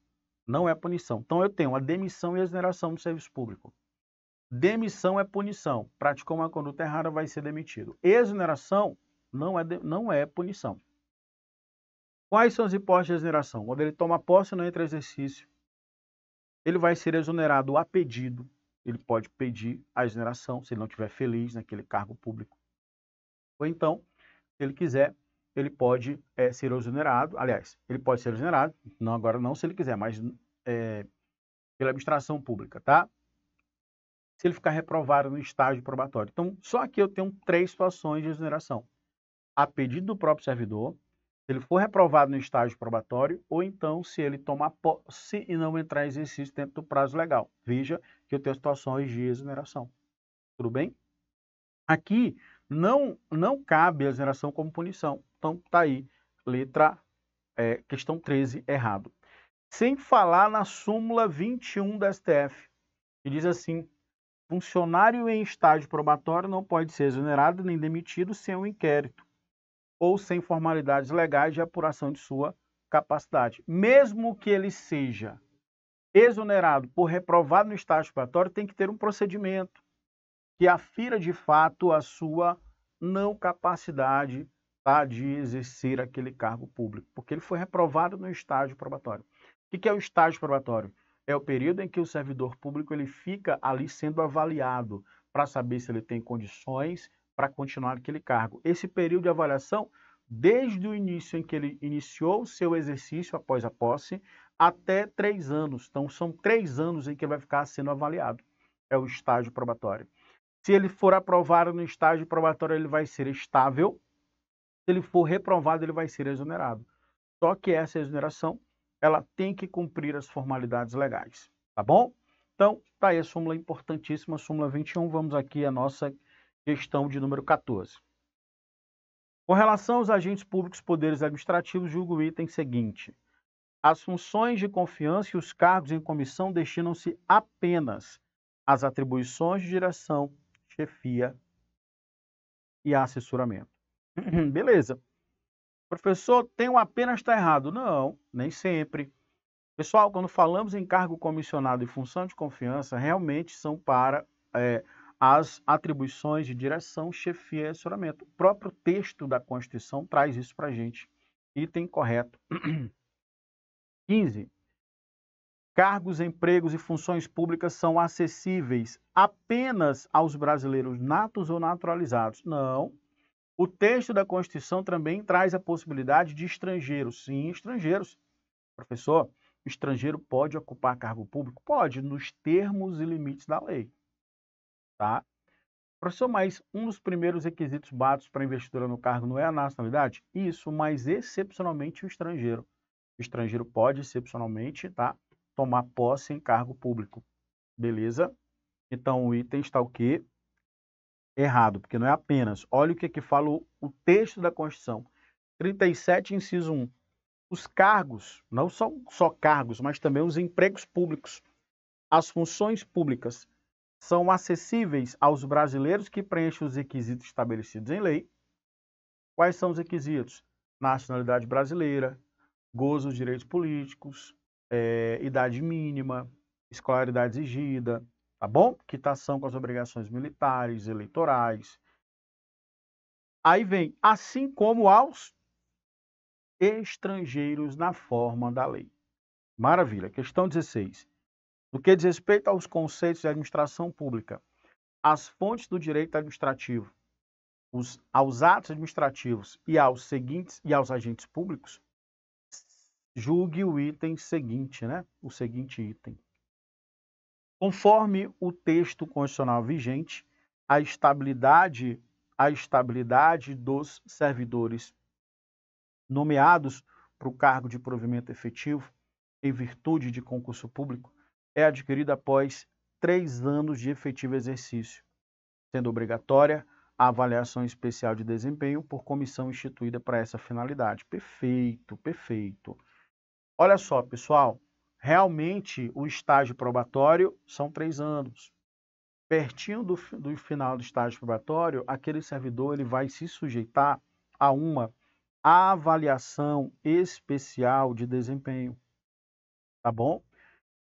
Não é punição. Então eu tenho a demissão e a exoneração do serviço público. Demissão é punição. Praticou uma conduta errada, vai ser demitido. Exoneração não é punição. Quais são as hipóteses de exoneração? Quando ele toma posse e não entra em exercício, ele vai ser exonerado a pedido. Ele pode pedir a exoneração se ele não estiver feliz naquele cargo público. Ou então, se ele quiser, ele pode ser exonerado. Aliás, ele pode ser exonerado, não agora não se ele quiser, mas pela administração pública, tá? Se ele ficar reprovado no estágio probatório. Então, só aqui eu tenho 3 situações de exoneração. A pedido do próprio servidor, se ele for reprovado no estágio probatório, ou então se ele tomar posse e não entrar em exercício dentro do prazo legal. Veja que eu tenho situações de exoneração. Tudo bem? Aqui não cabe a exoneração como punição. Então, tá aí, questão 13, errado. Sem falar na súmula 21 da STF, que diz assim: funcionário em estágio probatório não pode ser exonerado nem demitido sem um inquérito ou sem formalidades legais de apuração de sua capacidade. Mesmo que ele seja exonerado por reprovado no estágio probatório, tem que ter um procedimento que afira de fato a sua não capacidade, tá, de exercer aquele cargo público, porque ele foi reprovado no estágio probatório. O que é o estágio probatório? É o período em que o servidor público ele fica ali sendo avaliado para saber se ele tem condições para continuar aquele cargo. Esse período de avaliação, desde o início em que ele iniciou o seu exercício após a posse, até 3 anos. Então, são 3 anos em que ele vai ficar sendo avaliado. É o estágio probatório. Se ele for aprovado no estágio probatório, ele vai ser estável. Se ele for reprovado, ele vai ser exonerado. Só que essa exoneração, ela tem que cumprir as formalidades legais, tá bom? Então, tá aí a súmula importantíssima, súmula 21. Vamos aqui à nossa questão de número 14. Com relação aos agentes públicos poderes administrativos, julgo o item seguinte: as funções de confiança e os cargos em comissão destinam-se apenas às atribuições de direção, chefia e assessoramento. Beleza. Professor, tem um apenas, está errado. Não, nem sempre. Pessoal, quando falamos em cargo comissionado e função de confiança, realmente são para as atribuições de direção, chefia e assessoramento. O próprio texto da Constituição traz isso para a gente. Item correto. 15. Cargos, empregos e funções públicas são acessíveis apenas aos brasileiros natos ou naturalizados. Não. O texto da Constituição também traz a possibilidade de estrangeiros. Sim, estrangeiros. Professor, estrangeiro pode ocupar cargo público? Pode, nos termos e limites da lei. Tá? Professor, mas um dos primeiros requisitos básicos para investidura no cargo não é a nacionalidade? Isso, mas excepcionalmente o estrangeiro. O estrangeiro pode, excepcionalmente, tá, tomar posse em cargo público. Beleza? Então, o item está o quê? Errado, porque não é apenas. Olha o que fala o texto da Constituição. 37, inciso 1. Os cargos, não são só cargos, mas também os empregos públicos, as funções públicas, são acessíveis aos brasileiros que preenchem os requisitos estabelecidos em lei. Quais são os requisitos? Nacionalidade brasileira, gozo dos direitos políticos, idade mínima, escolaridade exigida, tá bom? Quitação com as obrigações militares, eleitorais. Aí vem, assim como aos estrangeiros na forma da lei. Maravilha. Questão 16. No que diz respeito aos conceitos de administração pública, às fontes do direito administrativo, aos atos administrativos e aos agentes públicos, julgue o item seguinte, né? O seguinte item. Conforme o texto constitucional vigente, a estabilidade dos servidores nomeados para o cargo de provimento efetivo em virtude de concurso público é adquirida após 3 anos de efetivo exercício, sendo obrigatória a avaliação especial de desempenho por comissão instituída para essa finalidade. Perfeito, perfeito. Olha só, pessoal, realmente o estágio probatório são 3 anos. Pertinho do final do estágio probatório, aquele servidor ele vai se sujeitar a uma avaliação especial de desempenho. Tá bom?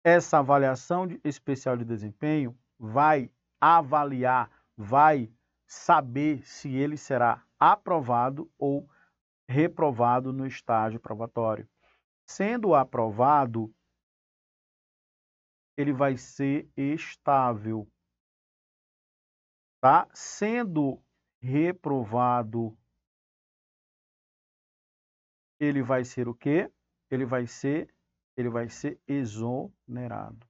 Essa avaliação especial de desempenho vai avaliar, vai saber se ele será aprovado ou reprovado no estágio probatório. Sendo aprovado, ele vai ser estável, tá? Sendo reprovado, ele vai ser o quê? Ele vai ser exonerado.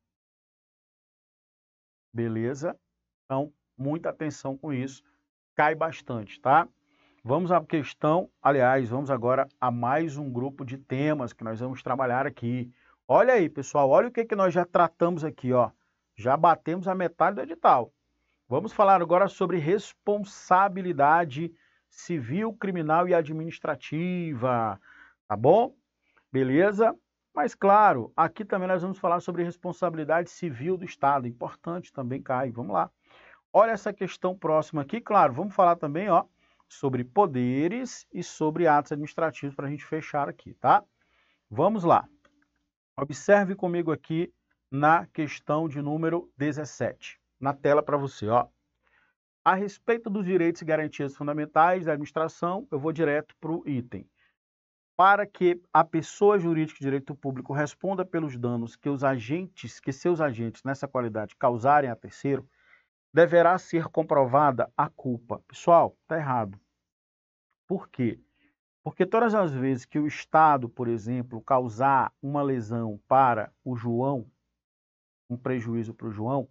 Beleza? Então, muita atenção com isso. Cai bastante, tá? Vamos à questão, aliás, vamos agora a mais um grupo de temas que nós vamos trabalhar aqui. Olha aí, pessoal, olha o que nós já tratamos aqui, ó. Já batemos a metade do edital. Vamos falar agora sobre responsabilidade civil, criminal e administrativa. Tá bom? Beleza? Mas, claro, aqui também nós vamos falar sobre responsabilidade civil do Estado. Importante também, Caio. Vamos lá. Olha essa questão próxima aqui. Claro, vamos falar também, ó, sobre poderes e sobre atos administrativos para a gente fechar aqui, tá? Vamos lá. Observe comigo aqui na questão de número 17. Na tela para você, ó. A respeito dos direitos e garantias fundamentais da administração, eu vou direto para o item. Para que a pessoa jurídica de direito público responda pelos danos que seus agentes nessa qualidade causarem a terceiro, deverá ser comprovada a culpa. Pessoal, está errado. Por quê? Porque todas as vezes que o Estado, por exemplo, causar uma lesão para o João, um prejuízo para o João,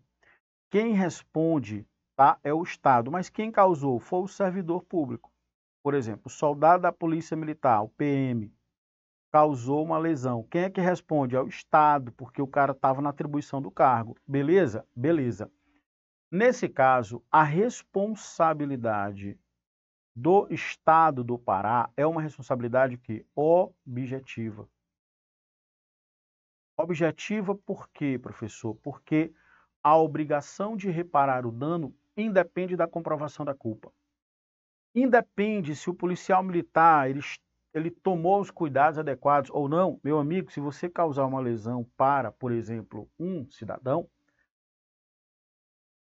quem responde, tá, é o Estado. Mas quem causou foi o servidor público. Por exemplo, o soldado da Polícia Militar, o PM, causou uma lesão. Quem é que responde? É o Estado, porque o cara estava na atribuição do cargo. Beleza? Beleza. Nesse caso, a responsabilidade do Estado do Pará é uma responsabilidade que objetiva. Objetiva por quê, professor? Porque a obrigação de reparar o dano independe da comprovação da culpa. Independe se o policial militar ele tomou os cuidados adequados ou não. Meu amigo, se você causar uma lesão para, por exemplo, um cidadão,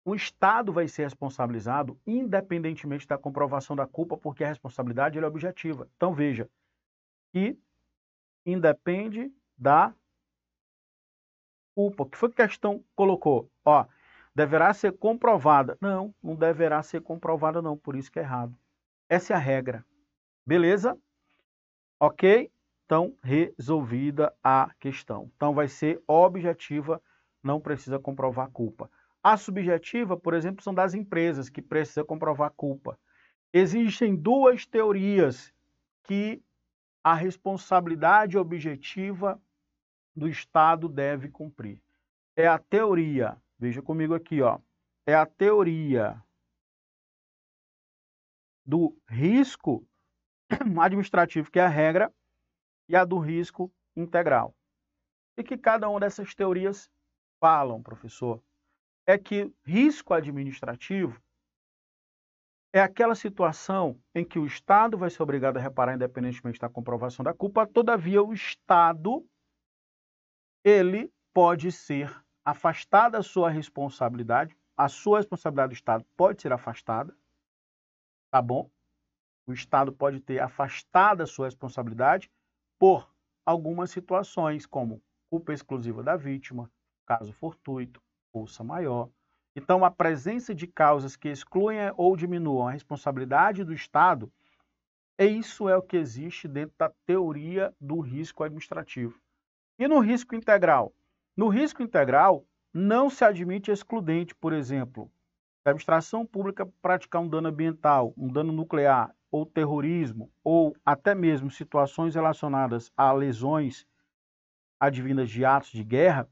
o Estado vai ser responsabilizado independentemente da comprovação da culpa, porque a responsabilidade é objetiva. Então, veja, que independe da culpa. O que foi que a questão colocou? Ó, deverá ser comprovada. Não, não deverá ser comprovada não, por isso que é errado. Essa é a regra. Beleza? Ok? Então, resolvida a questão. Então, vai ser objetiva, não precisa comprovar a culpa. A subjetiva, por exemplo, são das empresas que precisam comprovar a culpa. Existem duas teorias que a responsabilidade objetiva do Estado deve cumprir. É a teoria, veja comigo aqui, ó, é a teoria do risco administrativo, que é a regra, e a do risco integral. E que cada uma dessas teorias falam, professor? É que risco administrativo é aquela situação em que o Estado vai ser obrigado a reparar independentemente da comprovação da culpa, todavia o Estado, ele pode ser afastado da sua responsabilidade, a sua responsabilidade do Estado pode ser afastada, tá bom? O Estado pode ter afastado a sua responsabilidade por algumas situações, como culpa exclusiva da vítima, caso fortuito, força maior. Então, a presença de causas que excluem ou diminuam a responsabilidade do Estado, isso é o que existe dentro da teoria do risco administrativo. E no risco integral? No risco integral, não se admite excludente, por exemplo, se a administração pública praticar um dano ambiental, um dano nuclear, ou terrorismo, ou até mesmo situações relacionadas a lesões advindas de atos de guerra,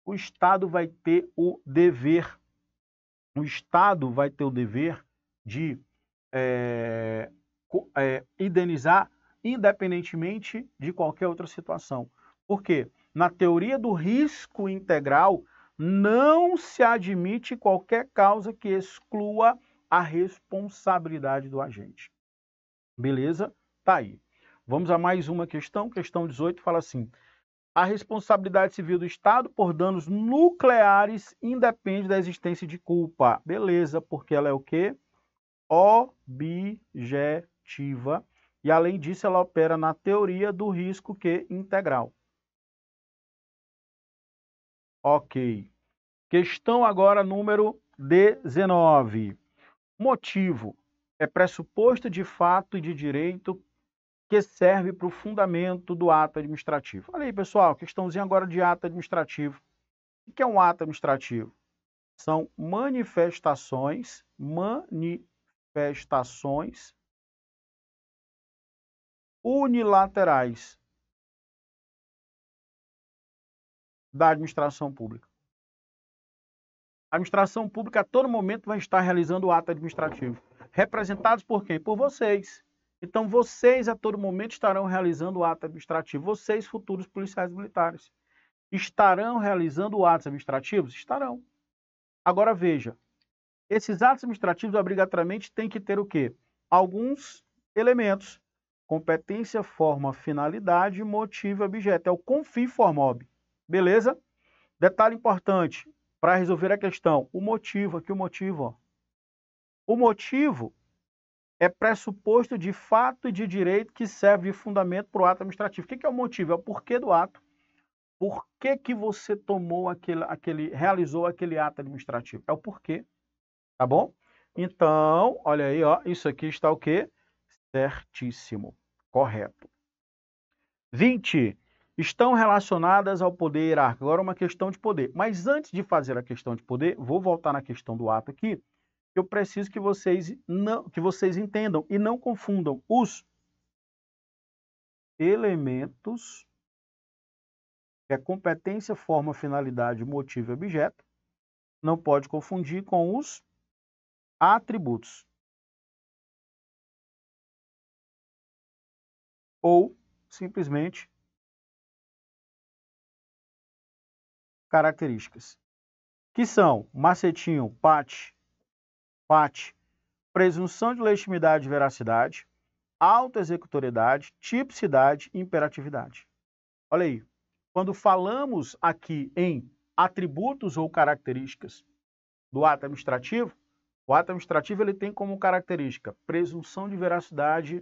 o Estado vai ter o dever de indenizar independentemente de qualquer outra situação. Por quê? Na teoria do risco integral, não se admite qualquer causa que exclua a responsabilidade do agente. Beleza? Tá aí. Vamos a mais uma questão. Questão 18 fala assim: a responsabilidade civil do Estado por danos nucleares independe da existência de culpa. Beleza, porque ela é o quê? Objetiva. E, além disso, ela opera na teoria do risco que integral. Ok. Questão agora número 19. Motivo é pressuposto de fato e de direito que serve para o fundamento do ato administrativo. Olha aí, pessoal, questãozinha agora de ato administrativo. O que é um ato administrativo? São manifestações unilaterais da administração pública. A administração pública a todo momento vai estar realizando o ato administrativo. Representados por quem? Por vocês. Então, vocês a todo momento estarão realizando o ato administrativo. Vocês, futuros policiais militares, estarão realizando atos administrativos? Estarão. Agora, veja, esses atos administrativos obrigatoriamente têm que ter o quê? Alguns elementos. Competência, forma, finalidade, motivo e objeto. É o CONFIN FORMOB. Beleza? Detalhe importante para resolver a questão. O motivo, aqui o motivo. Ó. O motivo é pressuposto de fato e de direito que serve de fundamento para o ato administrativo. O que é o motivo? É o porquê do ato. Por que você tomou realizou aquele ato administrativo? É o porquê. Tá bom? Então, olha aí, ó, isso aqui está o quê? Certíssimo. Correto. 20. Estão relacionadas ao poder hierárquico. Agora uma questão de poder. Mas antes de fazer a questão de poder, vou voltar na questão do ato aqui. Eu preciso que vocês entendam e não confundam os elementos, que é competência, forma, finalidade, motivo e objeto. Não pode confundir com os atributos. Ou, simplesmente, características. Que são macetinho, PAT, presunção de legitimidade e veracidade, autoexecutoriedade, tipicidade e imperatividade. Olha aí. Quando falamos aqui em atributos ou características do ato administrativo, o ato administrativo ele tem como característica presunção de veracidade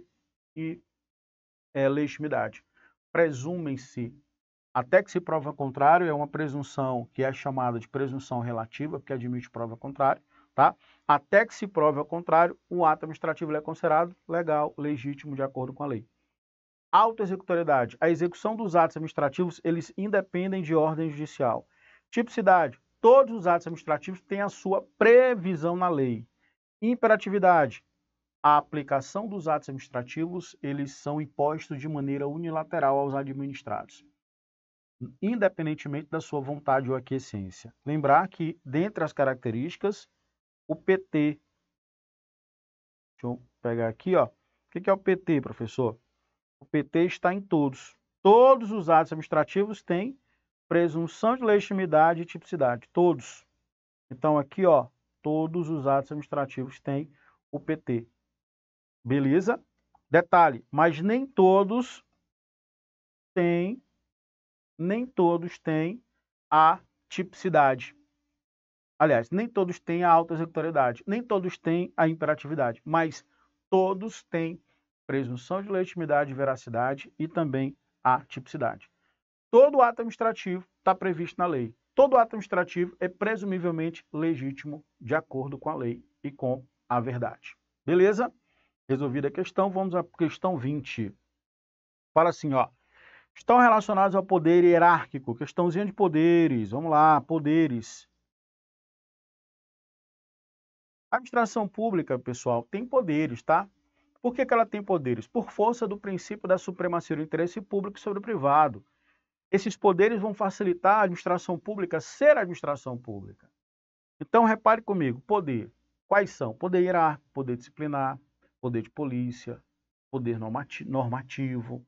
e legitimidade. Presumem-se, até que se prova o contrário, é uma presunção que é chamada de presunção relativa, porque admite prova contrária, tá? Até que se prove ao contrário, o ato administrativo é considerado legal, legítimo, de acordo com a lei. Autoexecutoriedade. A execução dos atos administrativos, eles independem de ordem judicial. Tipicidade. Todos os atos administrativos têm a sua previsão na lei. Imperatividade. A aplicação dos atos administrativos, eles são impostos de maneira unilateral aos administrados, independentemente da sua vontade ou aquiescência. Lembrar que, dentre as características, o PT. Deixa eu pegar aqui, ó. O que é o PT, professor? O PT está em todos. Todos os atos administrativos têm presunção de legitimidade e tipicidade. Todos. Então, aqui, ó, todos os atos administrativos têm o PT. Beleza? Detalhe, mas nem todos têm a tipicidade. Aliás, nem todos têm a autoexecutoriedade, nem todos têm a imperatividade, mas todos têm presunção de legitimidade e veracidade e também a tipicidade. Todo ato administrativo está previsto na lei. Todo ato administrativo é presumivelmente legítimo de acordo com a lei e com a verdade. Beleza? Resolvida a questão, vamos à questão 20. Fala assim, ó. Estão relacionados ao poder hierárquico. Questãozinha de poderes. Vamos lá, poderes. A administração pública, pessoal, tem poderes, tá? Por que ela tem poderes? Por força do princípio da supremacia do interesse público sobre o privado. Esses poderes vão facilitar a administração pública ser administração pública. Então, repare comigo, poder. Quais são? Poder hierárquico, poder disciplinar, poder de polícia, poder normativo,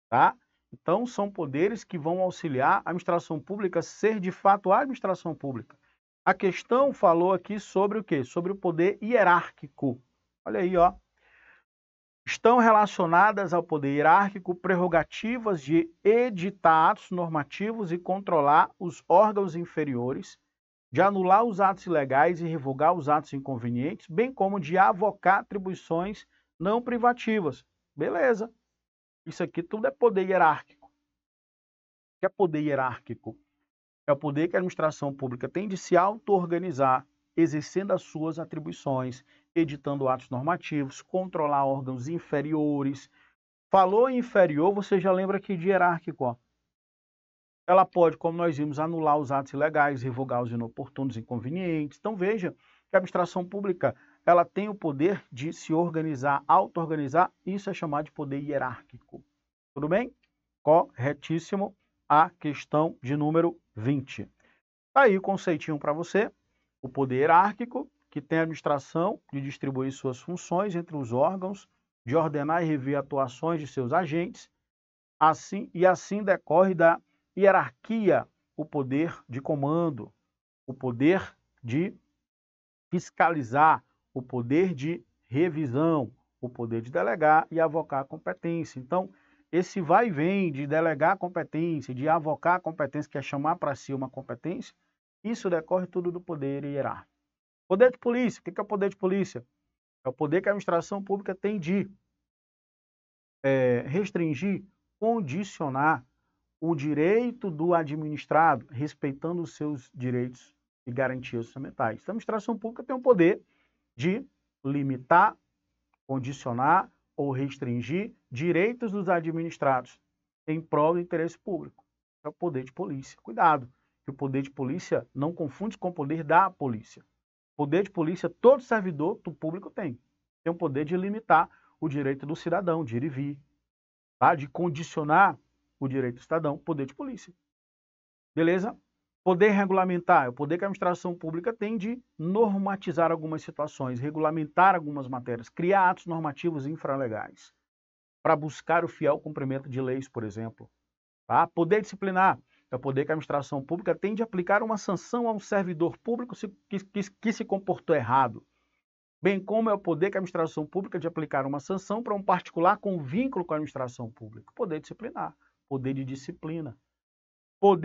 tá? Então, são poderes que vão auxiliar a administração pública a ser, de fato, a administração pública. A questão falou aqui sobre o quê? Sobre o poder hierárquico. Olha aí, ó. Estão relacionadas ao poder hierárquico prerrogativas de editar atos normativos e controlar os órgãos inferiores, de anular os atos ilegais e revogar os atos inconvenientes, bem como de avocar atribuições não privativas. Beleza. Isso aqui tudo é poder hierárquico. O que é poder hierárquico? É o poder que a administração pública tem de se auto-organizar, exercendo as suas atribuições, editando atos normativos, controlar órgãos inferiores. Falou em inferior, você já lembra aqui de hierárquico, ó. Ela pode, como nós vimos, anular os atos ilegais, revogar os inoportunos inconvenientes. Então veja que a administração pública ela tem o poder de se organizar, auto-organizar. Isso é chamado de poder hierárquico. Tudo bem? Corretíssimo a questão de número 20. Aí o conceitinho para você. O poder hierárquico, que tem a administração de distribuir suas funções entre os órgãos, de ordenar e rever atuações de seus agentes, assim decorre da hierarquia o poder de comando, o poder de fiscalizar, o poder de revisão, o poder de delegar e avocar a competência. Então, esse vai e vem de delegar a competência, de avocar a competência, que é chamar para si uma competência, isso decorre tudo do poder hierárquico. Poder de polícia, o que é o poder de polícia? É o poder que a administração pública tem de restringir, condicionar o direito do administrado, respeitando os seus direitos e garantias fundamentais. Então, a administração pública tem o poder de limitar, condicionar ou restringir direitos dos administrados em prol do interesse público. É o poder de polícia. Cuidado, que o poder de polícia não confunde com o poder da polícia. O poder de polícia, todo servidor do público tem. Tem o poder de limitar o direito do cidadão, de ir e vir, tá? De condicionar o direito do cidadão, poder de polícia. Beleza? Poder regulamentar é o poder que a administração pública tem de normatizar algumas situações, regulamentar algumas matérias, criar atos normativos infralegais, para buscar o fiel cumprimento de leis, por exemplo. Tá? Poder disciplinar é o poder que a administração pública tem de aplicar uma sanção a um servidor público que se comportou errado, bem como é o poder que a administração pública de aplicar uma sanção para um particular com vínculo com a administração pública. Poder disciplinar, poder de disciplina. O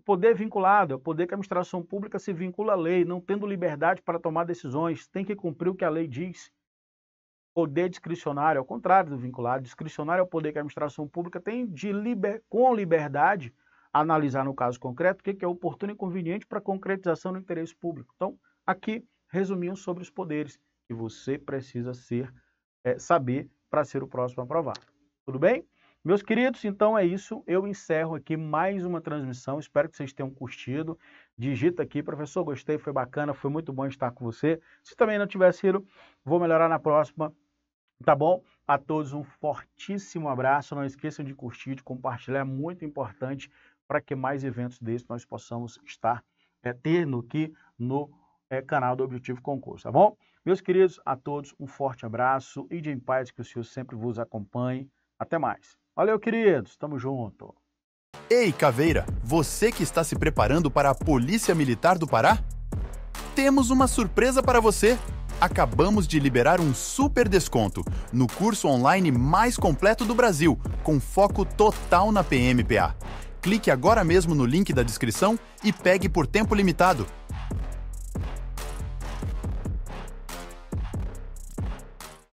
poder vinculado é o poder que a administração pública se vincula à lei, não tendo liberdade para tomar decisões, tem que cumprir o que a lei diz. Poder discricionário, ao contrário do vinculado, discricionário é o poder que a administração pública tem de, com liberdade, analisar no caso concreto o que é oportuno e conveniente para a concretização do interesse público. Então, aqui, resumimos sobre os poderes que você precisa saber para ser o próximo aprovado. Tudo bem? Meus queridos, então é isso. Eu encerro aqui mais uma transmissão. Espero que vocês tenham curtido. Digita aqui, professor, gostei, foi bacana, foi muito bom estar com você. Se também não tiver sido, vou melhorar na próxima, tá bom? A todos um fortíssimo abraço. Não esqueçam de curtir, de compartilhar, é muito importante para que mais eventos desses nós possamos estar tendo aqui no canal do Objetivo Concurso, tá bom? Meus queridos, a todos um forte abraço e de em paz, que o Senhor sempre vos acompanhe. Até mais. Valeu, queridos. Tamo junto. Ei, Caveira, você que está se preparando para a Polícia Militar do Pará? Temos uma surpresa para você. Acabamos de liberar um super desconto no curso online mais completo do Brasil, com foco total na PMPA. Clique agora mesmo no link da descrição e pegue por tempo limitado.